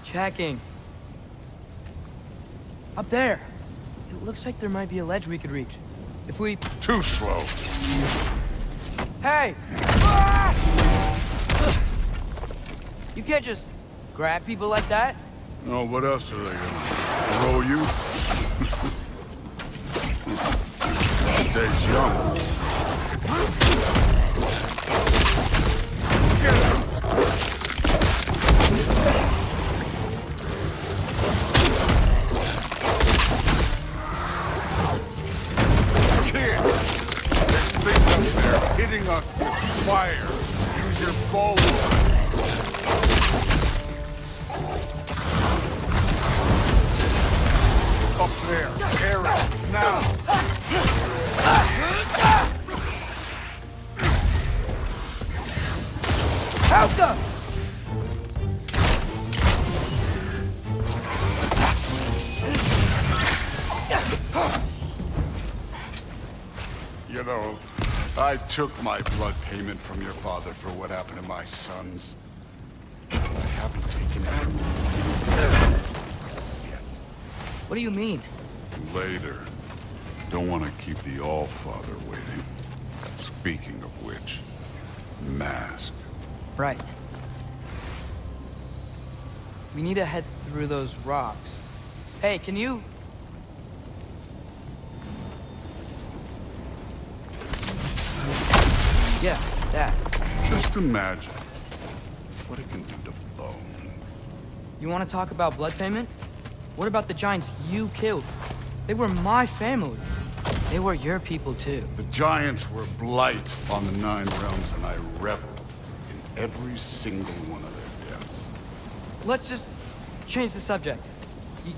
Checking. Up there. It looks like there might be a ledge we could reach. If we... Too slow. Hey! You can't just grab people like that. Oh, what else are they gonna roll you? Says young. Get him! Kid! There's things up there hitting us with fire. Use your bulwark. Up there, Aaron, now! Help them! You know, I took my blood payment from your father for what happened to my sons. But I haven't taken it from you. What do you mean? Later. Don't want to keep the All-Father waiting. Speaking of which, mask. Right. We need to head through those rocks. Hey, can you... Yeah, that. Just imagine what it can do to bone. You want to talk about blood payment? What about the giants you killed? They were my family. They were your people, too. The giants were blight on the Nine Realms, and I reveled in every single one of their deaths. Let's just change the subject.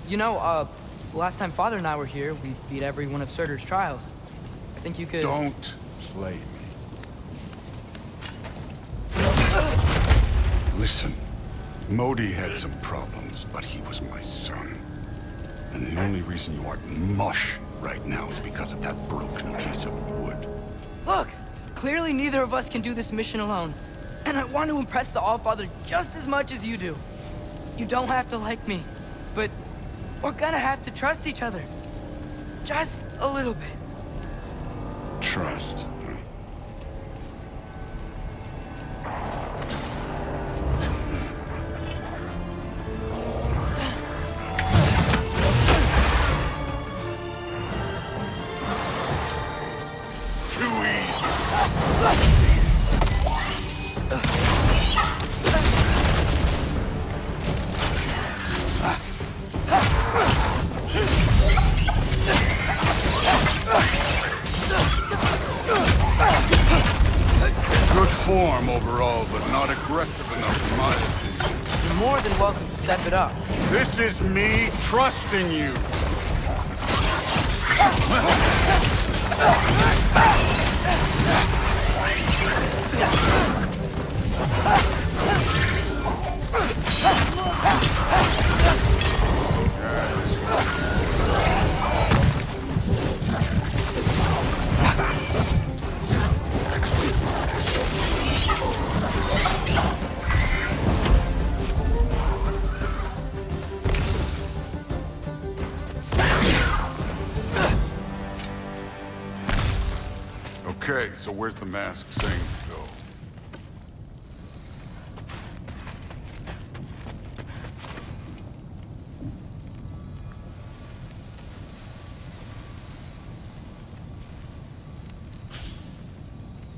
You know, last time Father and I were here, we beat every one of Surtur's trials. I think you could... Don't play me. Listen, Modi had some problems, but he was my son. And the only reason you aren't mush right now is because of that broken piece of wood. Look! Clearly neither of us can do this mission alone. And I want to impress the All-Father just as much as you do. You don't have to like me. But we're gonna have to trust each other. Just a little bit. Trust. Good form overall, but not aggressive enough in my opinion. You're more than welcome to step it up. This is me trusting you. Okay, so where's the mask saying to go?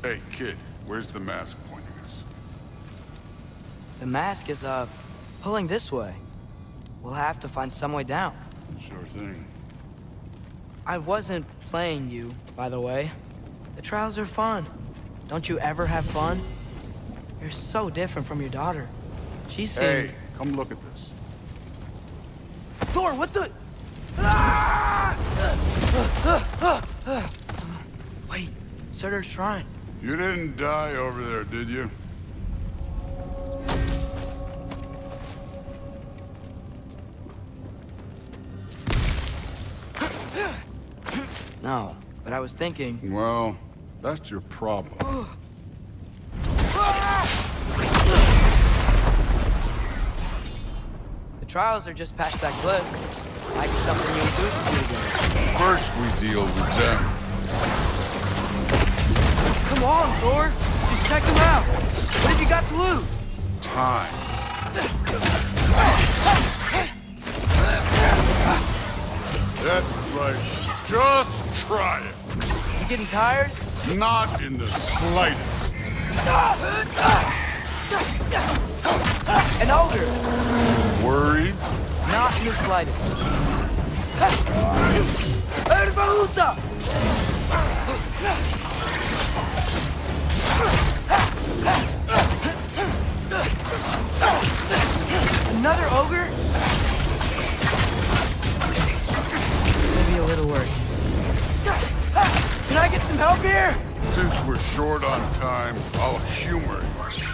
Hey, kid, where's the mask pointing us? The mask is, pulling this way. We'll have to find some way down. Sure thing. I wasn't playing you, by the way. The trials are fun. Don't you ever have fun? You're so different from your daughter. She seemed... Hey, come look at this. Thor, what the... Wait, Surtur's shrine. You didn't die over there, did you? No, but I was thinking... Well, that's your problem. The trials are just past that cliff. Might be something you and Dude can do again. First we deal with them. Come on, Thor! Just check them out! What have you got to lose? Time. That's right. Just try it. You getting tired? Not in the slightest. An ogre! Worried? Not in the slightest. Herbaluta! Another ogre? Maybe a little worried. Can I get some help here? Since we're short on time, I'll humor you.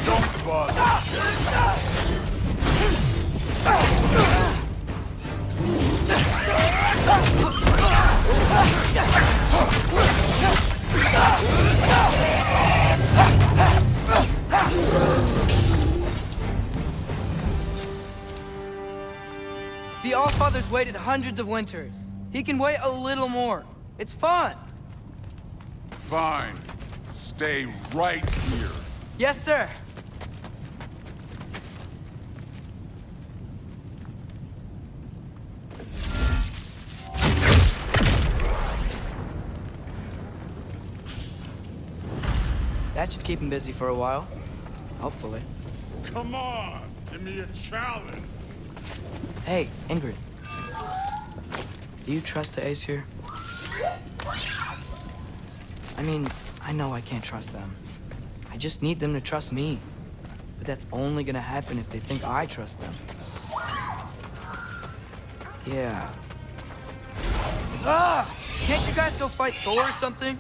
Don't bother. The Allfather's waited hundreds of winters. He can wait a little more. It's fun. Fine. Stay right here. Yes, sir. That should keep him busy for a while. Hopefully. Come on, give me a challenge. Hey, Ingrid. Do you trust the Ace here? I mean, I know I can't trust them. I just need them to trust me. But that's only gonna happen if they think I trust them. Yeah. Ah! Can't you guys go fight Thor or something?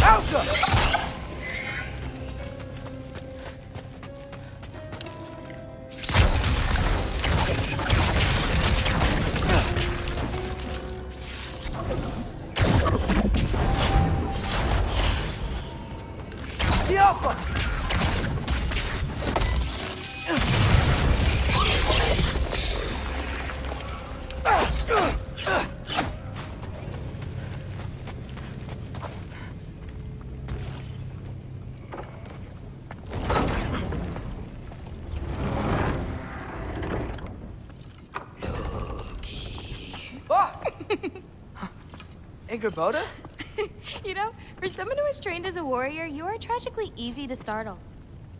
Alka! Boda? You know, for someone who was trained as a warrior, you are tragically easy to startle.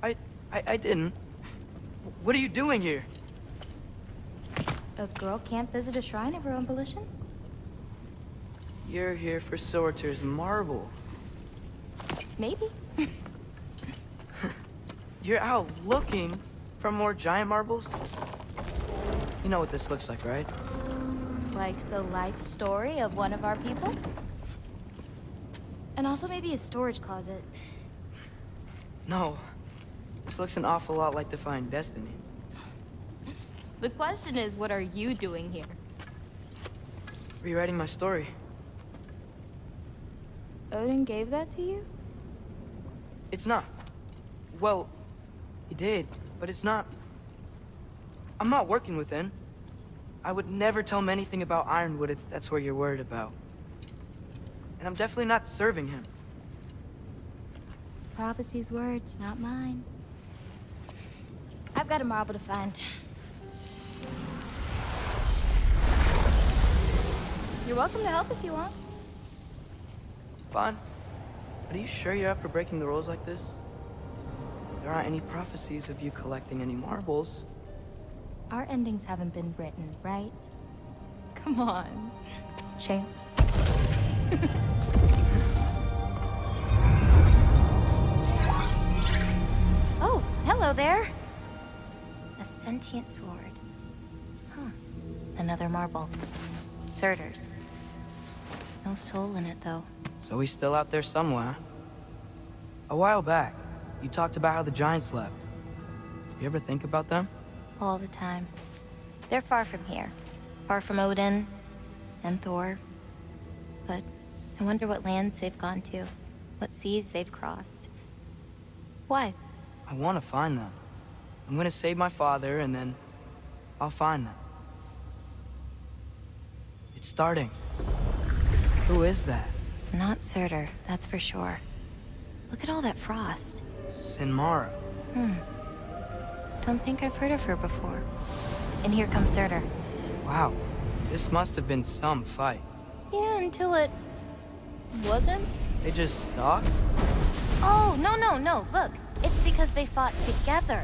I didn't. What are you doing here? A girl can't visit a shrine of her own volition? You're here for Sorter's marble. Maybe. You're out looking for more giant marbles? You know what this looks like, right? Like the life story of one of our people? And also maybe a storage closet. No. This looks an awful lot like Defying Destiny. The question is, what are you doing here? Rewriting my story. Odin gave that to you? It's not. Well, he did, but it's not. I'm not working with him. I would never tell him anything about Ironwood if that's what you're worried about. And I'm definitely not serving him. It's prophecy's words, not mine. I've got a marble to find. You're welcome to help if you want. Fine. But are you sure you're up for breaking the rules like this? There aren't any prophecies of you collecting any marbles. Our endings haven't been written, right? Come on, champ. Oh, hello there. A sentient sword. Huh. Another marble. Surtur's. No soul in it, though. So he's still out there somewhere. A while back, you talked about how the giants left. You ever think about them? All the time. They're far from here. Far from Odin and Thor. But I wonder what lands they've gone to. What seas they've crossed. Why? I want to find them. I'm gonna save my father, and then I'll find them. It's starting. Who is that? Not Surtur, that's for sure. Look at all that frost. Sinmara. Don't think I've heard of her before. And here comes Surtur. Wow. This must have been some fight. Yeah, until it... wasn't? They just stalked? Oh, no. Look, it's because they fought together.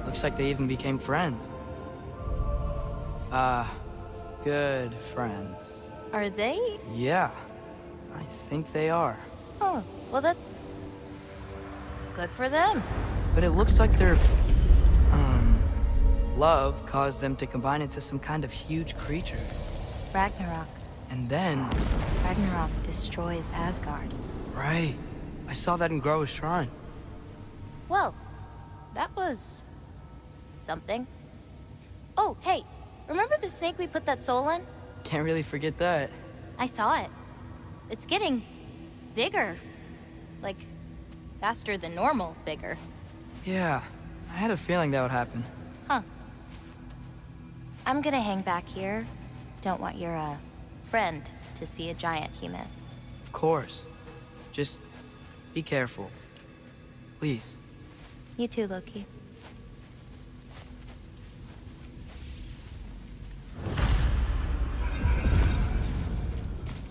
Looks like they even became friends. Good friends. Are they? Yeah, I think they are. Oh, well that's... good for them. But it looks like their, love caused them to combine into some kind of huge creature. Ragnarok. And then... Ragnarok destroys Asgard. Right. I saw that in Groa's shrine. Well, that was... something. Oh, hey, remember the snake we put that soul in? Can't really forget that. I saw it. It's getting... bigger. Like, faster than normal bigger. Yeah, I had a feeling that would happen. Huh. I'm gonna hang back here. Don't want your, friend to see a giant he missed. Of course. Just be careful. Please. You too, Loki.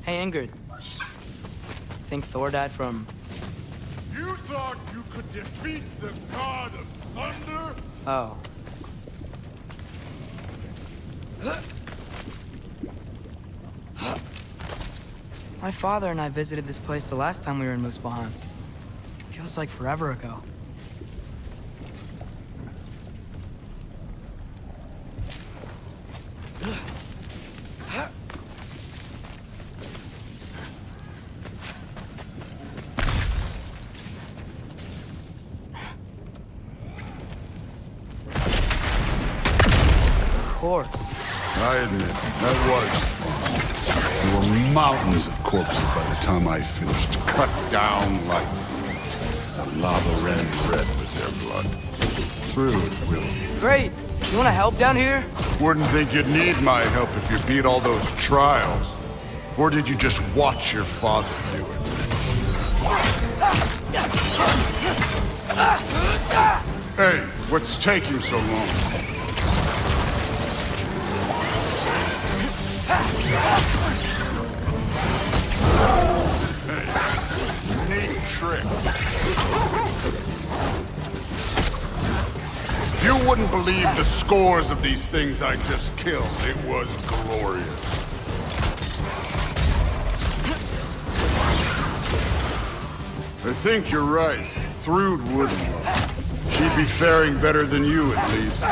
Hey, Ingrid. Think Thor died from... You thought you could defeat the god of thunder? Oh. My father and I visited this place the last time we were in Muspelheim. Feels like forever ago. I admit, that was fun. There were mountains of corpses by the time I finished. Cut down like The lava ran red with their blood. Through it will be. Great. You want to help down here? Wouldn't think you'd need my help if you beat all those trials. Or did you just watch your father do it? Hey, what's taking so long? Hey, neat trick. You wouldn't believe the scores of these things I just killed. It was glorious. I think you're right. Thrud wouldn't. She'd be faring better than you, at least.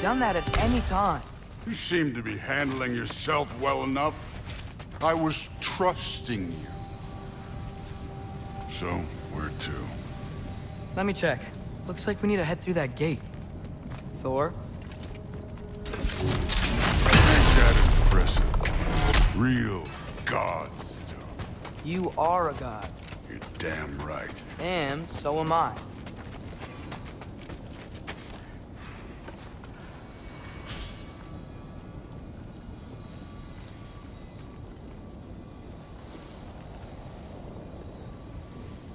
Done that at any time. You seem to be handling yourself well enough. I was trusting you. So, where to? Let me check. Looks like we need to head through that gate. Thor? Ain't that impressive? Real god stuff. You are a god. You're damn right. And so am I.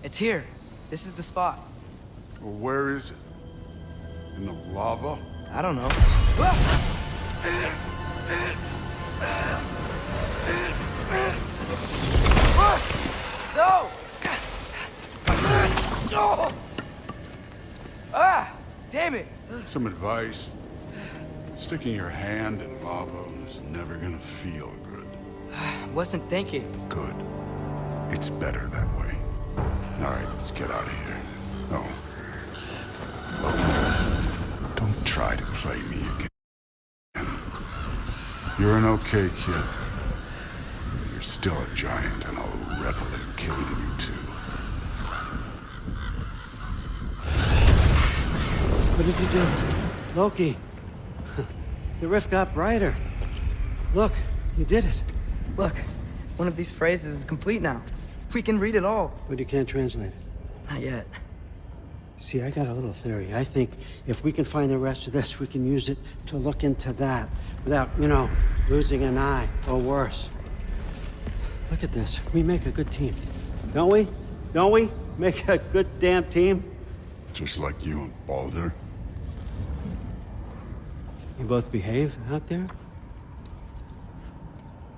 It's here. This is the spot. Well, where is it? In the lava? I don't know. No! Ah! Damn it! Some advice. Sticking your hand in lava is never gonna feel good. Wasn't thinking. Good. It's better that way. All right, let's get out of here. Oh. Look, don't try to play me again. You're an okay kid. You're still a giant, and I'll revel in killing you too. What did you do? Loki. The rift got brighter. Look, you did it. Look, one of these phrases is complete now. We can read it all. But you can't translate it. Not yet. See, I got a little theory. I think if we can find the rest of this, we can use it to look into that without, losing an eye or worse. Look at this. We make a good team. Don't we? Don't we? Make a good damn team? Just like you and Baldur. You both behave out there?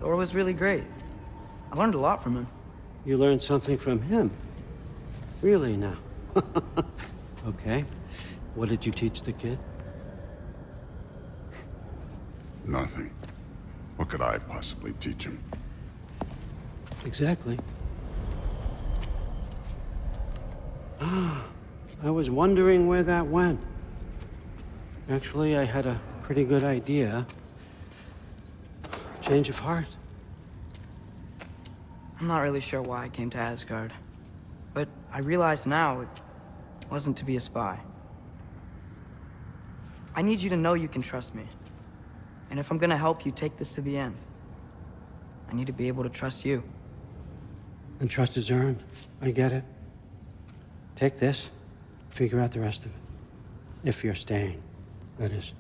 Thor was really great. I learned a lot from him. You learned something from him? Really now? Okay. What did you teach the kid? Nothing. What could I possibly teach him? Exactly. I was wondering where that went. Actually, I had a pretty good idea. Change of heart. I'm not really sure why I came to Asgard. But I realize now it wasn't to be a spy. I need you to know you can trust me. And if I'm gonna help you take this to the end, I need to be able to trust you. And trust is earned. I get it. Take this, figure out the rest of it. If you're staying, that is.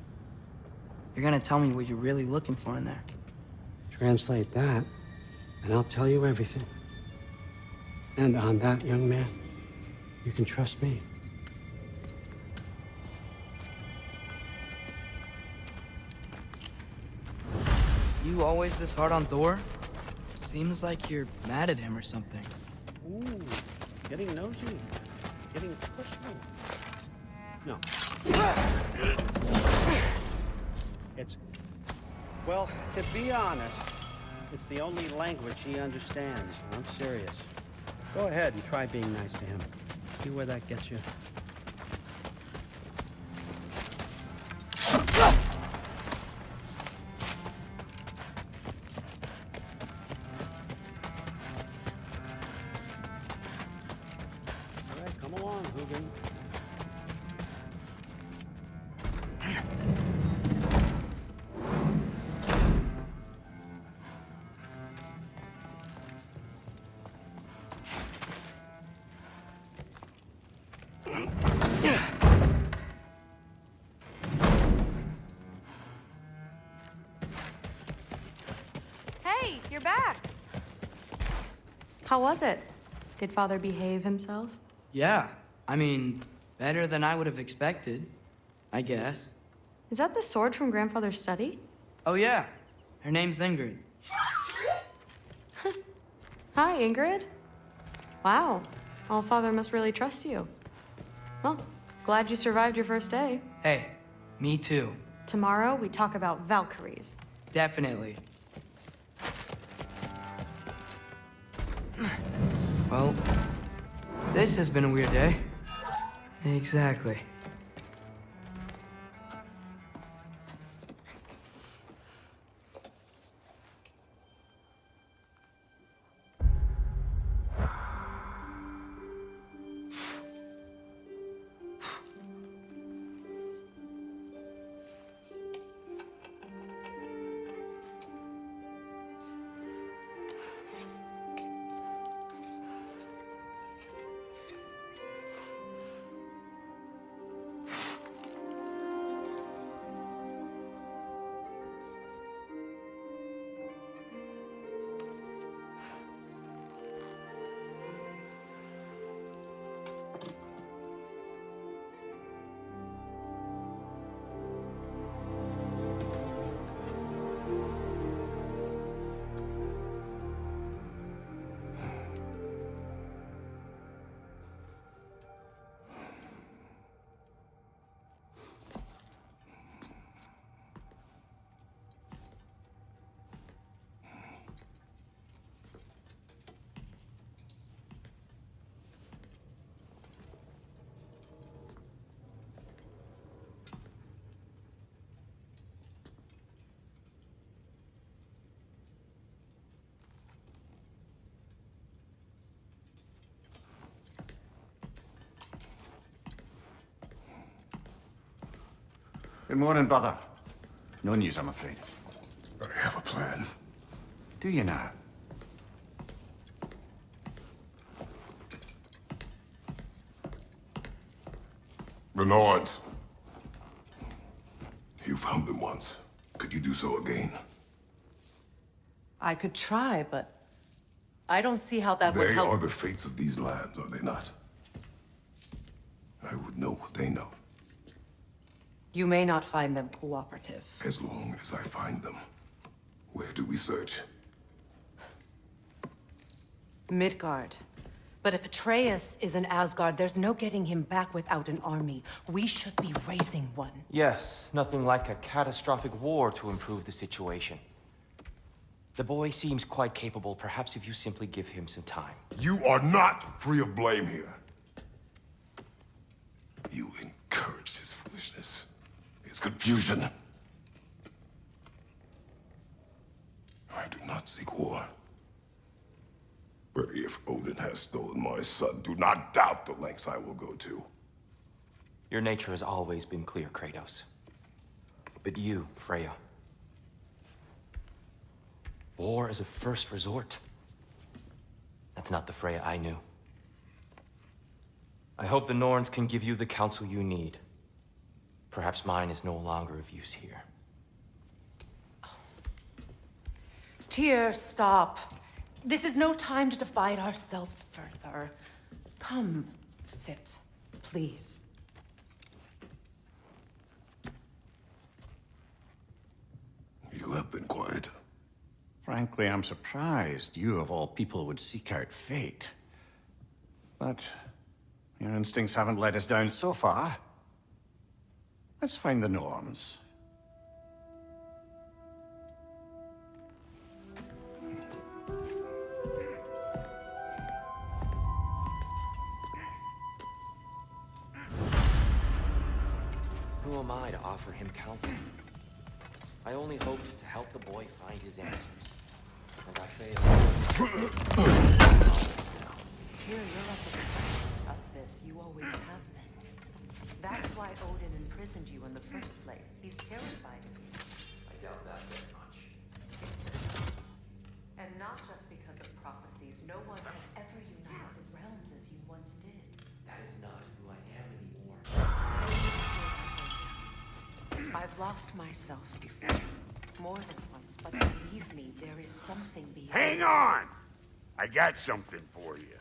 You're gonna tell me what you're really looking for in there. Translate that, and I'll tell you everything. And on that, young man, you can trust me. You always this hard on Thor? Seems like you're mad at him or something. Ooh, getting nosy. Getting personal. No. It's... Well, to be honest, it's the only language he understands. I'm serious. Go ahead and try being nice to him. See where that gets you. All right, come along, Hugin. Hey, you're back. How was it? Did Father behave himself? Yeah, I mean, better than I would have expected, I guess. Is that the sword from Grandfather's study? Oh yeah, her name's Ingrid. Hi, Ingrid. Wow, Allfather must really trust you. Well, glad you survived your first day. Hey, me too. Tomorrow, we talk about Valkyries. Definitely. Well, this has been a weird day. Exactly. Good morning, brother. No news, I'm afraid. I have a plan. Do you now? The Norns. You found them once. Could you do so again? I could try, but I don't see how that would They help. are the fates of these lands, are they not? I would know what they know. You may not find them cooperative. As long as I find them. Where do we search? Midgard. But if Atreus is in Asgard, there's no getting him back without an army. We should be raising one. Yes, nothing like a catastrophic war to improve the situation. The boy seems quite capable. Perhaps if you simply give him some time. You are not free of blame here. You encouraged his foolishness. His confusion. I do not seek war. But if Odin has stolen my son, do not doubt the lengths I will go to. Your nature has always been clear, Kratos. But you, Freya. War is a first resort. That's not the Freya I knew. I hope the Norns can give you the counsel you need. Perhaps mine is no longer of use here. Tyr, stop. This is no time to divide ourselves further. Come, sit, please. You have been quiet. Frankly, I'm surprised you, of all people, would seek out fate. But your instincts haven't let us down so far. Let's find the Norns. Who am I to offer him counsel? I only hoped to help the boy find his answers. And I failed. Tyr, you're at the center of this. You always have been. That's why Odin imprisoned you in the first place. He's terrified of you. I doubt that very much. And not just because of prophecies. No one has ever united the realms as you once did. That is not who I am anymore. I've lost myself before. More than once, but believe me, there is something beyond. Hang on! I got something for you.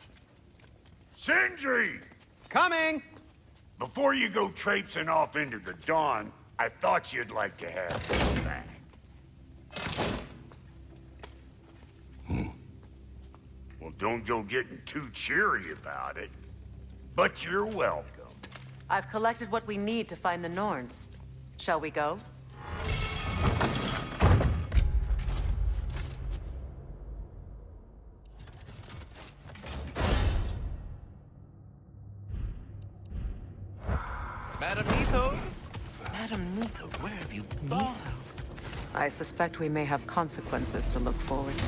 Sindri! Coming! Before you go traipsing off into the dawn, I thought you'd like to have this back. Well, don't go getting too cheery about it. But you're welcome. I've collected what we need to find the Norns. Shall we go? Madam Neatho? Madam Neatho, where have you gone? I suspect we may have consequences to look forward to.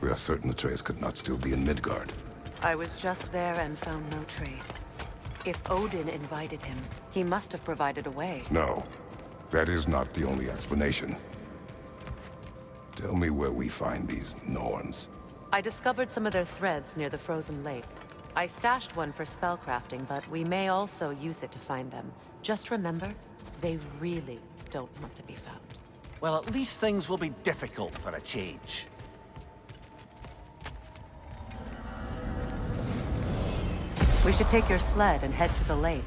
We are certain Atreus could not still be in Midgard. I was just there and found no trace. If Odin invited him, he must have provided a way. No, that is not the only explanation. Tell me where we find these Norns. I discovered some of their threads near the frozen lake. I stashed one for spellcrafting, but we may also use it to find them. Just remember, they really don't want to be found. Well, at least things will be difficult for a change. We should take your sled and head to the lake.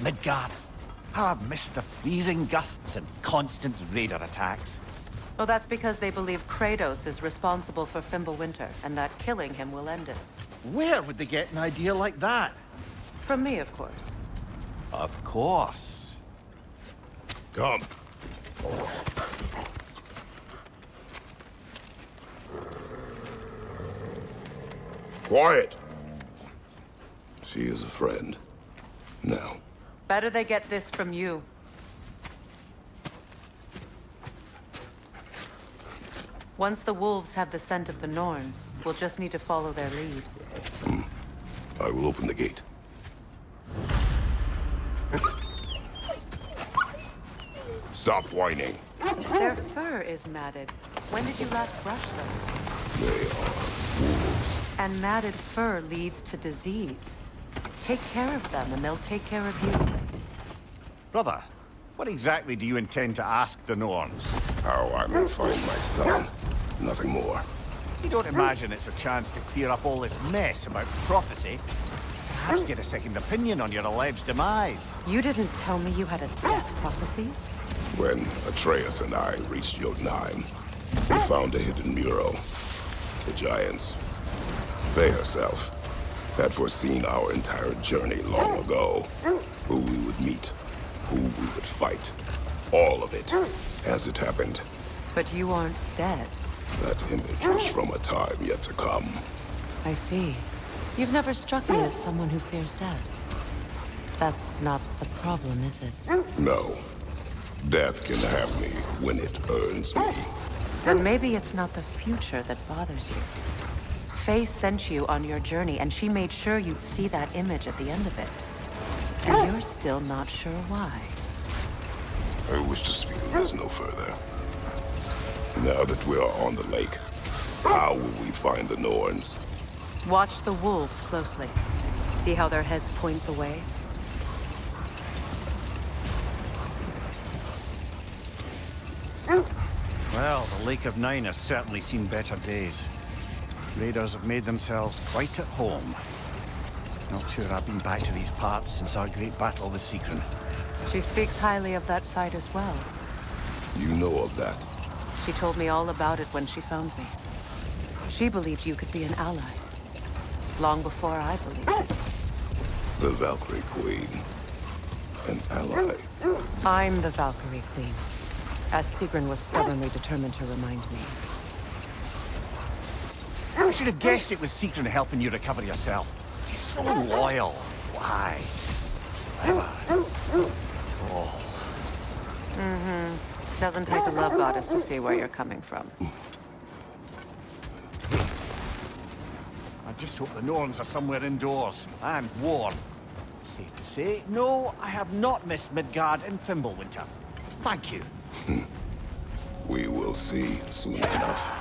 Midgard. How I've missed the freezing gusts and constant raider attacks. Well, that's because they believe Kratos is responsible for Fimbulwinter, and that killing him will end it. Where would they get an idea like that? From me, of course. Of course. Come. Quiet! She is a friend. Now. Better they get this from you. Once the wolves have the scent of the Norns, we'll just need to follow their lead. I will open the gate. Stop whining. Their fur is matted. When did you last brush them? They are wolves. And matted fur leads to disease. Take care of them, and they'll take care of you. Brother, what exactly do you intend to ask the Norns? How I may find my son. Nothing more. You don't imagine it's a chance to clear up all this mess about prophecy? Perhaps get a second opinion on your alleged demise. You didn't tell me you had a death prophecy? When Atreus and I reached Jotunheim, we found a hidden mural. The giants, they herself, had foreseen our entire journey long ago. Who we would meet, who we would fight. All of it, as it happened. But you aren't dead. That image was from a time yet to come. I see. You've never struck me as someone who fears death. That's not the problem, is it? No. Death can have me when it earns me. Then maybe it's not the future that bothers you. Faye sent you on your journey, and she made sure you'd see that image at the end of it. And you're still not sure why. I wish to speak of this no further. Now that we are on the lake, how will we find the Norns? Watch the wolves closely. See how their heads point the way? Well, the Lake of Nine has certainly seen better days. Raiders have made themselves quite at home. Not sure I've been back to these parts since our great battle with Secret. She speaks highly of that fight as well. You know of that? She told me all about it when she found me. She believed you could be an ally. Long before I believed it. The Valkyrie Queen. An ally. I'm the Valkyrie Queen, as Sigrun was stubbornly determined to remind me. I should have guessed it was Secret helping you recover yourself. She's so loyal. Why? Ever. Oh. Mm-hmm. Doesn't take a love goddess to see where you're coming from. I just hope the Norns are somewhere indoors and warm. Safe to say, no, I have not missed Midgard and Fimbulwinter. Thank you. We will see soon enough.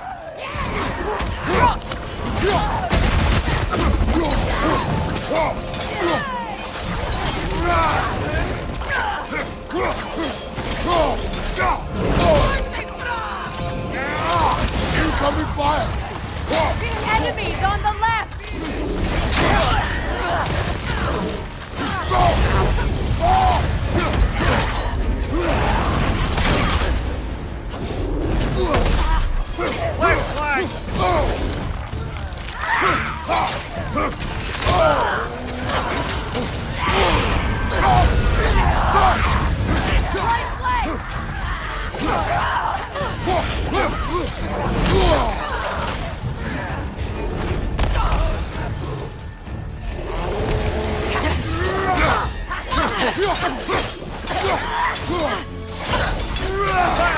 Incoming fire! Enemies on the left! Left flank!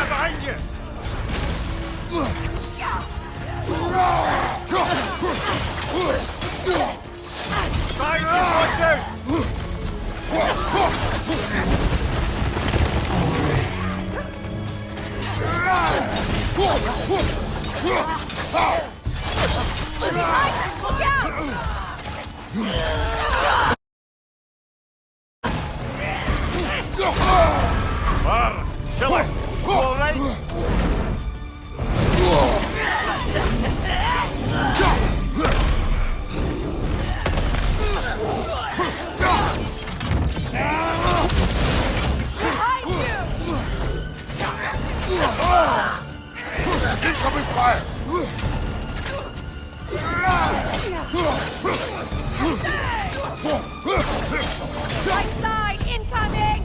Behind you! Watch out! Look Bar, kill it! All right? Incoming fire! Right side, incoming!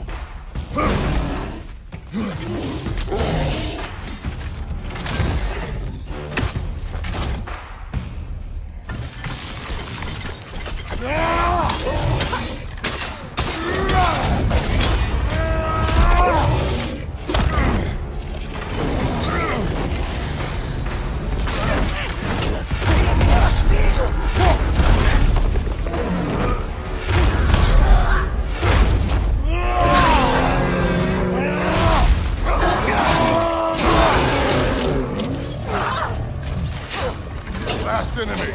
Last enemy!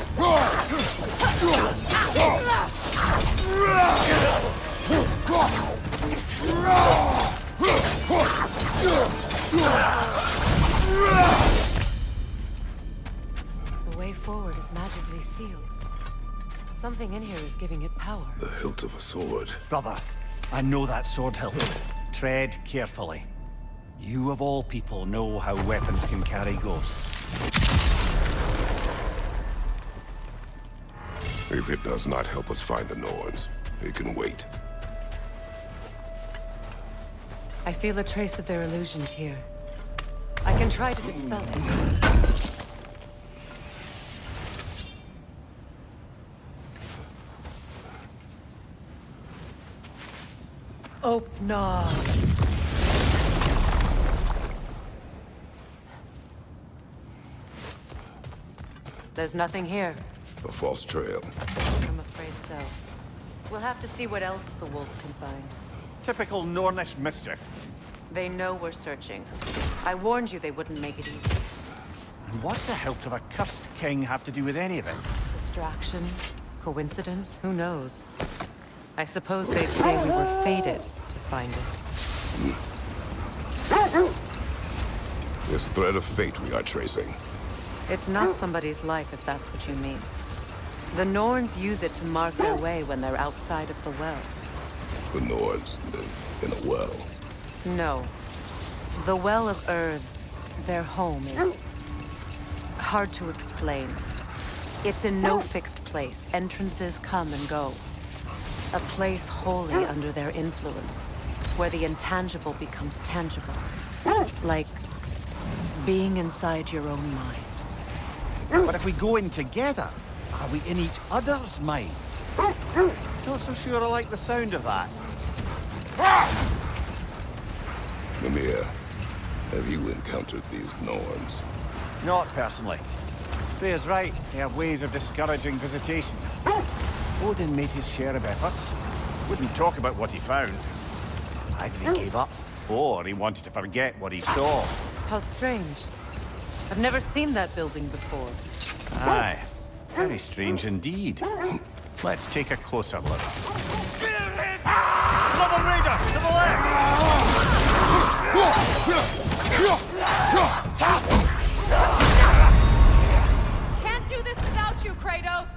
The way forward is magically sealed. Something in here is giving it power. The hilt of a sword. Brother, I know that sword hilt. Tread carefully. You of all people know how weapons can carry ghosts. If it does not help us find the Norns, it can wait. I feel a trace of their illusions here. I can try to dispel it. Opener. There's nothing here. A false trail. I'm afraid so. We'll have to see what else the wolves can find. Typical Nornish mischief. They know we're searching. I warned you they wouldn't make it easy. And what's the hilt of a cursed king have to do with any of it? Distraction? Coincidence? Who knows? I suppose they'd say we were fated to find it. This thread of fate we are tracing. It's not somebody's life, if that's what you mean. The Norns use it to mark their way when they're outside of the well. The Nords live in a well. No. The Well of Earth, their home, is hard to explain. It's in no fixed place. Entrances come and go. A place wholly under their influence, where the intangible becomes tangible. Like being inside your own mind. But if we go in together, are we in each other's mind? Not so sure I like the sound of that. Mimir, have you encountered these Norns? Not personally. Freya's right. They have ways of discouraging visitation. Odin made his share of efforts. Wouldn't talk about what he found. Either he gave up, or he wanted to forget what he saw. How strange. I've never seen that building before. Aye. Very strange indeed. Let's take a closer look. Another raider! To the left! Can't do this without you, Kratos!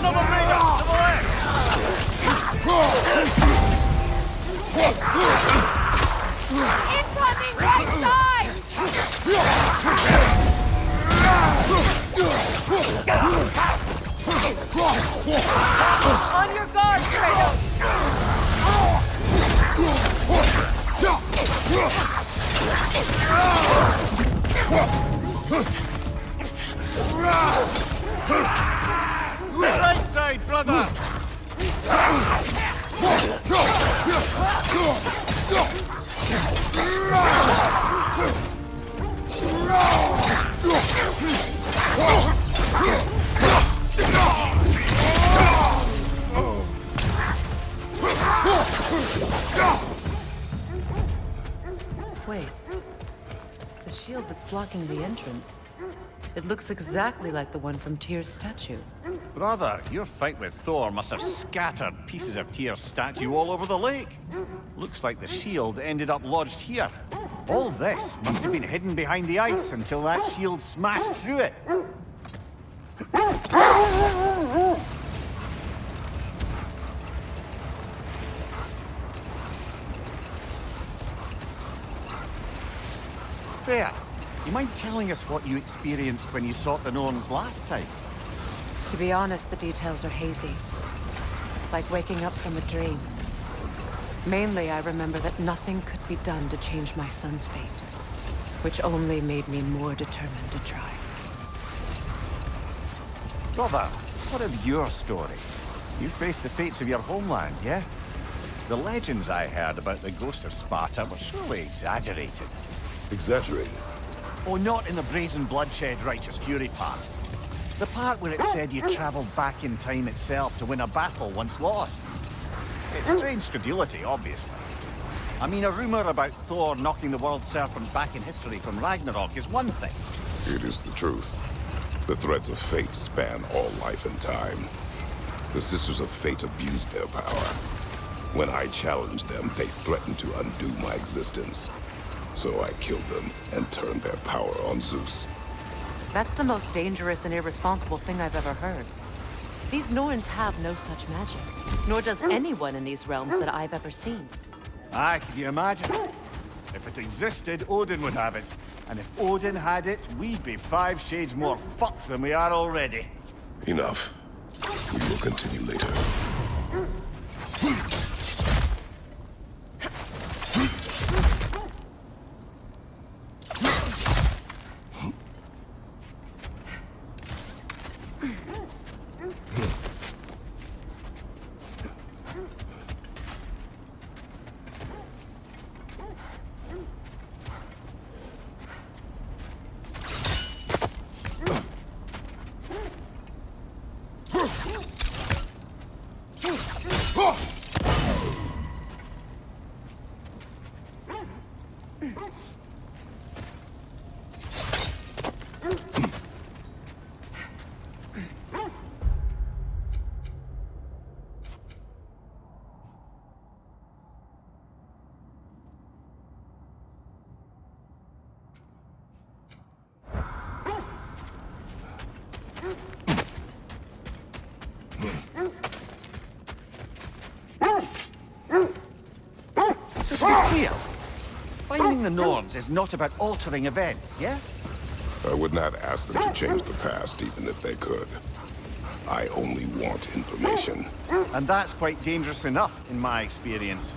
Another raider! To the left! Incoming right side! On your guard, Kratos! Right side, brother! Wait. The shield that's blocking the entrance. It looks exactly like the one from Tyr's statue. Brother, your fight with Thor must have scattered pieces of Tyr's statue all over the lake. Looks like the shield ended up lodged here. All this must have been hidden behind the ice until that shield smashed through it. Freya, you mind telling us what you experienced when you sought the Norns last time? To be honest, the details are hazy. Like waking up from a dream. Mainly, I remember that nothing could be done to change my son's fate. Which only made me more determined to try. Brother, what of your story? You faced the fates of your homeland, yeah? The legends I heard about the ghost of Sparta were surely exaggerated. Exaggerated? Oh, not in the brazen bloodshed righteous fury part. The part where it said you traveled back in time itself to win a battle once lost. It's strange credulity, obviously. I mean, a rumor about Thor knocking the world serpent back in history from Ragnarok is one thing. It is the truth. The threads of fate span all life and time. The Sisters of Fate abused their power. When I challenged them, they threatened to undo my existence. So I killed them and turned their power on Zeus. That's the most dangerous and irresponsible thing I've ever heard. These Norns have no such magic. Nor does anyone in these realms that I've ever seen. Aye, can you imagine? If it existed, Odin would have it. And if Odin had it, we'd be 5 shades more fucked than we are already. Enough. We will continue later. clear. Finding the Norns is not about altering events, yeah? I would not ask them to change the past, even if they could. I only want information. And that's quite dangerous enough, in my experience.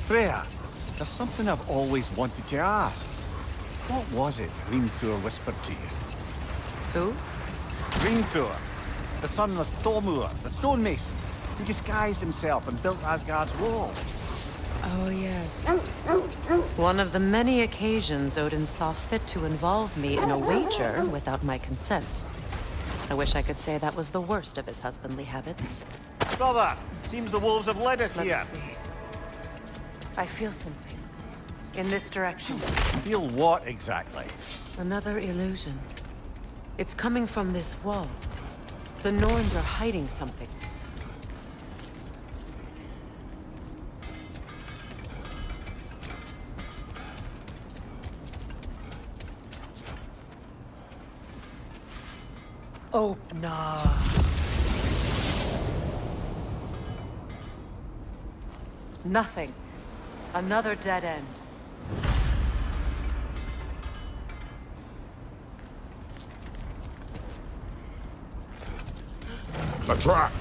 Freya, there's something I've always wanted to ask. What was it Hrimthur whispered to you? Who? Hrimthur, the son of Thormur, the stonemason, who disguised himself and built Asgard's wall. Oh, yes. One of the many occasions Odin saw fit to involve me in a wager without my consent. I wish I could say that was the worst of his husbandly habits. Brother, seems the wolves have led us here. Let's see. I feel something. In this direction. Feel what exactly? Another illusion. It's coming from this wall. The Norns are hiding something. Open up. Nothing. Another dead end. A trap!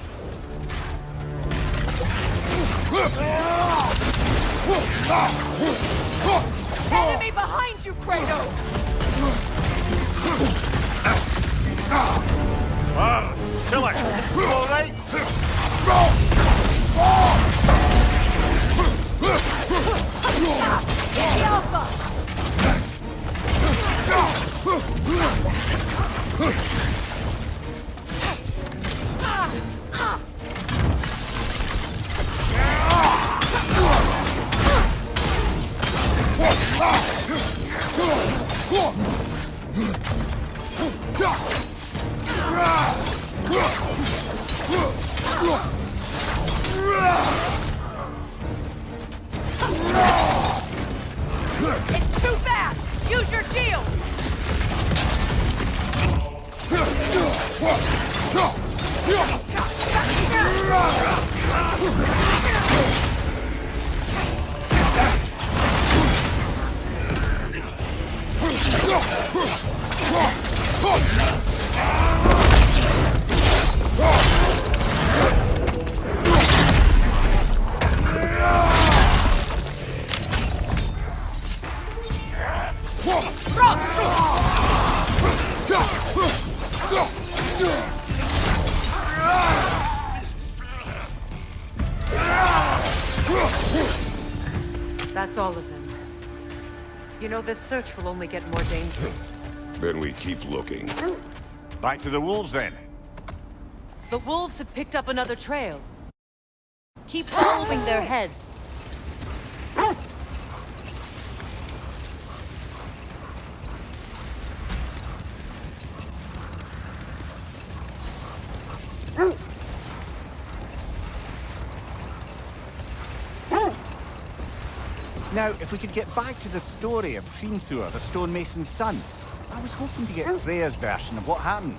Enemy behind you, Kratos! Killer! You alright? Get the alpha! It's too fast! Use your shield! That's all of them. You know, this search will only get more dangerous. Then we keep looking. Back to the wolves, then. The wolves have picked up another trail. Keep following their heads. Now, if we could get back to the story of Hrimthur, the stonemason's son, I was hoping to get Freya's version of what happened.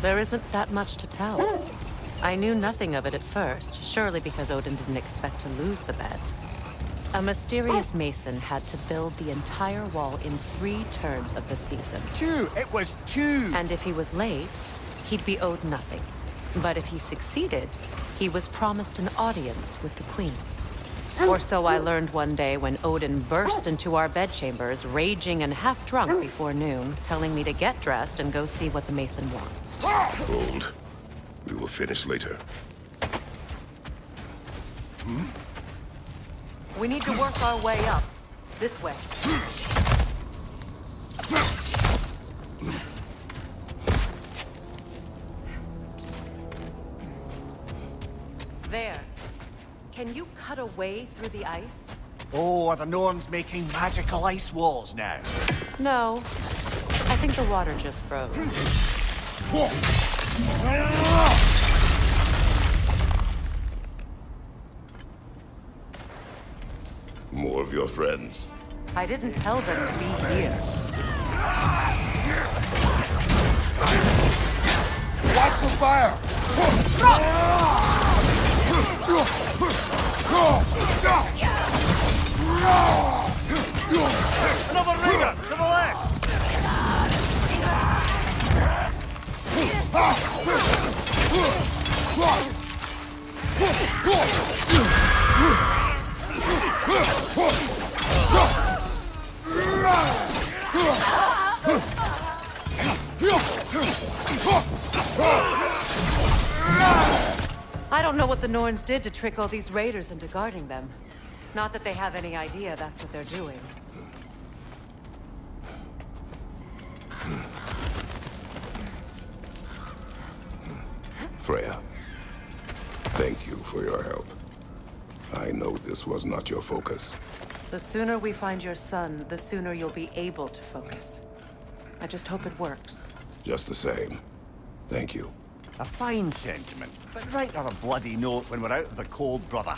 There isn't that much to tell. I knew nothing of it at first, surely because Odin didn't expect to lose the bet. A mysterious mason had to build the entire wall in 3 turns of the season. 2! It was 2! And if he was late, he'd be owed nothing. But if he succeeded, he was promised an audience with the queen. Or so I learned one day when Odin burst into our bedchambers, raging and half drunk before noon, telling me to get dressed and go see what the mason wants. Hold. We will finish later. We need to work our way up. This way. There. Can you cut a way through the ice? Oh, are the Norns making magical ice walls now? No. I think the water just froze. More of your friends. I didn't tell them to be here. Watch the fire! Another ringer to the left! I don't know what the Norns did to trick all these raiders into guarding them. Not that they have any idea that's what they're doing. Freya, thank you for your help. I know this was not your focus. The sooner we find your son, the sooner you'll be able to focus. I just hope it works. Just the same, thank you. A fine sentiment, but write her a bloody note when we're out of the cold, brother.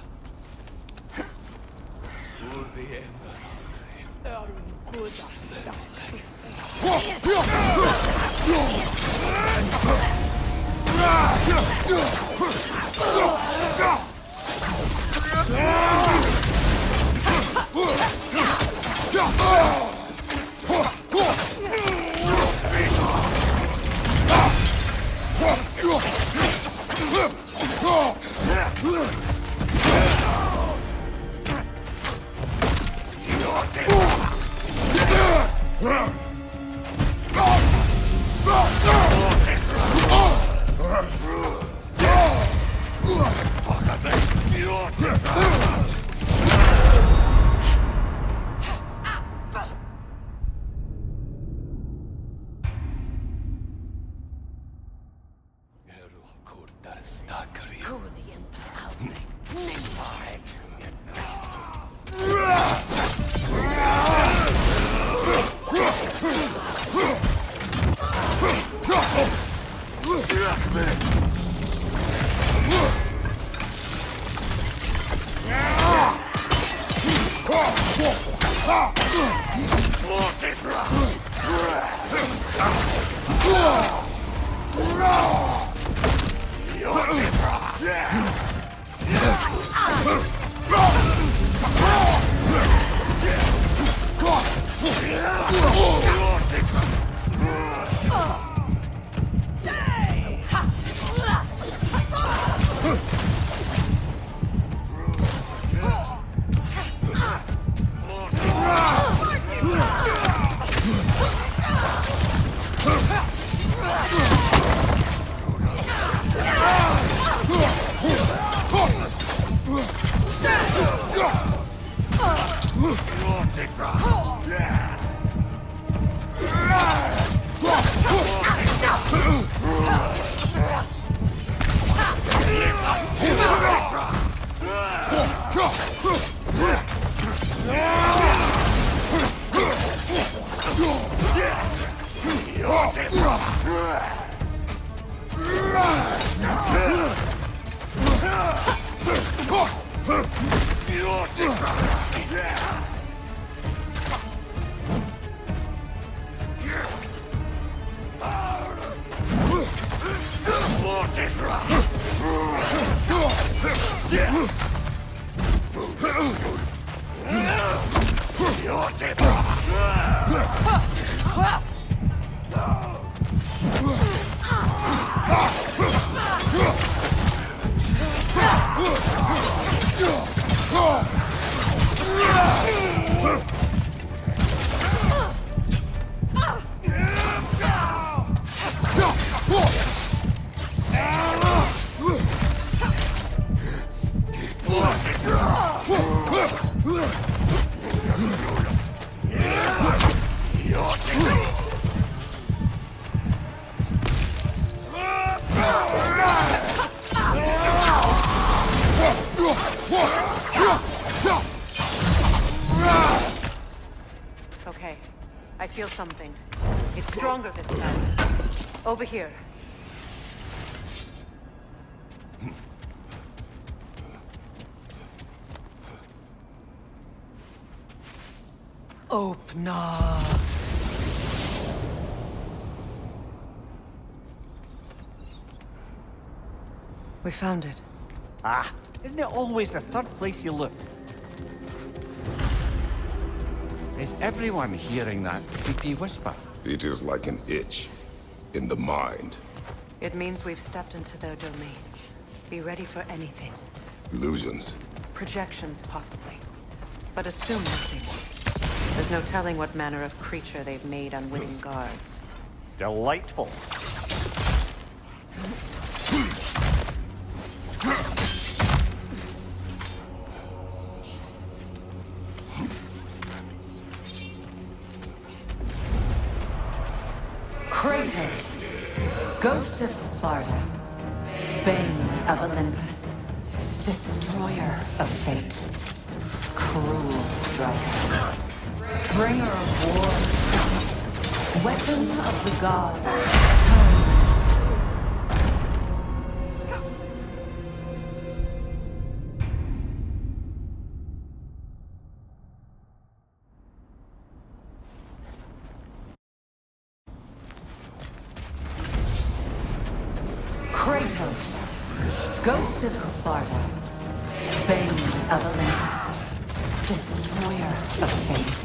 Okay, I feel something. It's stronger this time. Over here. Open up. We found it. Ah, isn't it always the third place you look? Is everyone hearing that creepy whisper? It is like an itch in the mind. It means we've stepped into their domain. Be ready for anything. Illusions. Projections, possibly. But assume nothing. There's no telling what manner of creature they've made unwitting guards. Delightful. Kratos, Ghost of Sparta, Bane of Olympus, Destroyer of Fate, Cruel Striker, Bringer of War, Weapon of the Gods, Kratos, Ghost of Sparta, Bane of Olympus, Destroyer of Fate,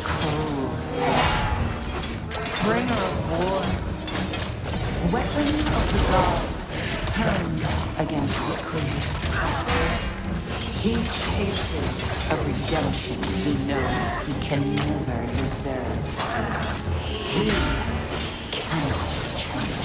Cruel Striker, Bringer of War, Weapon of the Gods, turned against his creators. He chases a redemption he knows he can never deserve. He cannot change.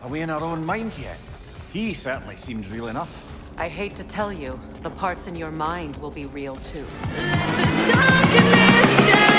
Are we in our own minds yet? He certainly seemed real enough. I hate to tell you, the parts in your mind will be real too. Darkness